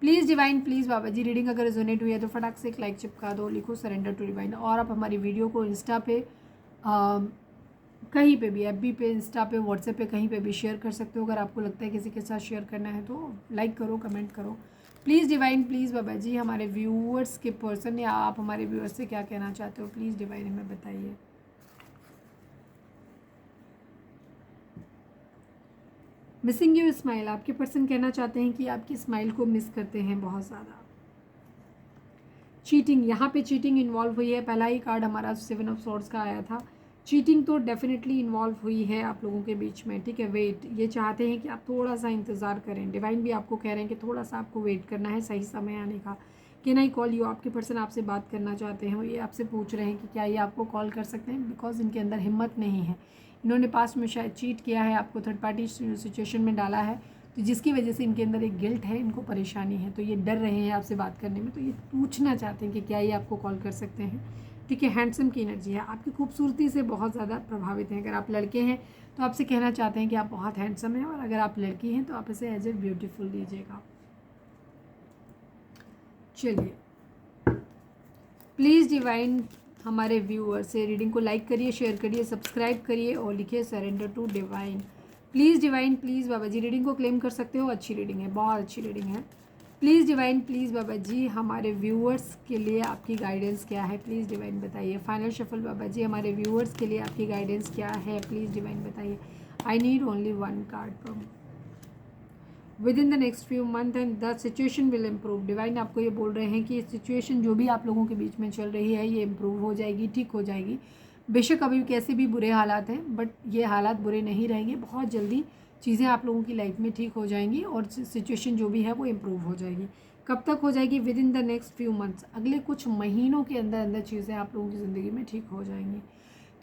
Speaker 1: Please divine, please Baba ji reading अगर रेजोनेट हुई है तो फटाक से एक लाइक चिपका दो, लिखो सरेंडर टू डिवाइन। और आप हमारी वीडियो को इंस्टा पे कहीं पे भी, एफबी पे, इंस्टा पे, व्हाट्सएप पे, कहीं पे भी शेयर कर सकते हो। अगर आपको लगता है किसी के साथ शेयर करना है तो लाइक करो, कमेंट करो। Please divine, please Baba ji हमारे व्यूअर्स के पर्सन या आप हमारे व्यूअर्स से क्या कहना चाहते हो, प्लीज़ डिवाइन हमें बताइए। मिसिंग यू स्माइल, आपके पर्सन कहना चाहते हैं कि आपकी स्माइल को मिस करते हैं बहुत ज़्यादा। चीटिंग, यहाँ पे चीटिंग इन्वॉल्व हुई है। पहला ही कार्ड हमारा 7 ऑफ सॉर्ड्स का आया था। चीटिंग तो डेफिनेटली इन्वॉल्व हुई है आप लोगों के बीच में, ठीक है। वेट, ये चाहते हैं कि आप थोड़ा सा इंतज़ार करें। डिवाइन भी आपको कह रहे हैं कि थोड़ा सा आपको वेट करना है सही समय आने का। कैन आई कॉल यू, आपके पर्सन आपसे बात करना चाहते हैं, ये आपसे पूछ रहे हैं कि क्या ये आपको कॉल कर सकते हैं, बिकॉज इनके अंदर हिम्मत नहीं है। इन्होंने पास्ट में शायद चीट किया है, आपको थर्ड पार्टी सिचुएशन में डाला है, तो जिसकी वजह से इनके अंदर एक गिल्ट है, इनको परेशानी है, तो ये डर रहे हैं आपसे बात करने में। तो ये पूछना चाहते हैं कि क्या ये आपको कॉल कर सकते हैं, ठीक है। हैंडसम की एनर्जी है, आपकी खूबसूरती से बहुत ज़्यादा प्रभावित हैं। अगर आप लड़के हैं तो आपसे कहना चाहते हैं कि आप बहुत हैंडसम हैं, और अगर आप लड़की हैं तो आप इसे एज ए ब्यूटीफुल लीजिएगा। चलिए प्लीज़ डिवाइन हमारे व्यूअर्स है। रीडिंग को लाइक करिए, शेयर करिए, सब्सक्राइब करिए और लिखिए surrender to divine. Please divine, please Baba ji, reading को क्लेम कर सकते हो। अच्छी रीडिंग है, बहुत अच्छी रीडिंग है। Please divine, please Baba ji, हमारे व्यूअर्स के लिए आपकी गाइडेंस क्या है? प्लीज़ डिवाइन बताइए। फाइनल शफल बाबा जी, हमारे व्यूअर्स के लिए आपकी गाइडेंस क्या है? प्लीज़ डिवाइन बताइए। I need only one card from with in the next few month and the situation will improve. Divine आपको ये बोल रहे हैं कि ये सिचुएशन जो भी आप लोगों के बीच में चल रही है ये इम्प्रूव हो जाएगी, ठीक हो जाएगी। बेशक अभी कैसे भी बुरे हालात हैं, बट ये हालात बुरे नहीं रहेंगे। बहुत जल्दी चीज़ें आप लोगों की लाइफ में ठीक हो जाएंगी और सिचुएशन जो भी है वो इम्प्रूव हो जाएगी। कब तक हो जाएगी? With in the next few months, अगले कुछ महीनों के अंदर अंदर चीज़ें आप लोगों की ज़िंदगी में ठीक हो जाएंगी।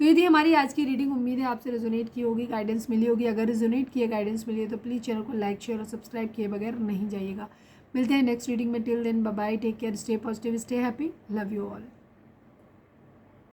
Speaker 1: तो ये थी हमारी आज की रीडिंग। उम्मीद है आपसे रेजोनेट की होगी, गाइडेंस मिली होगी। अगर रेजोनेट किए, गाइडेंस मिली है तो प्लीज़ चैनल को लाइक, शेयर और सब्सक्राइब किए बगैर नहीं जाइएगा। मिलते हैं नेक्स्ट रीडिंग में। Till then bye bye, take care, stay positive, stay happy, love you all.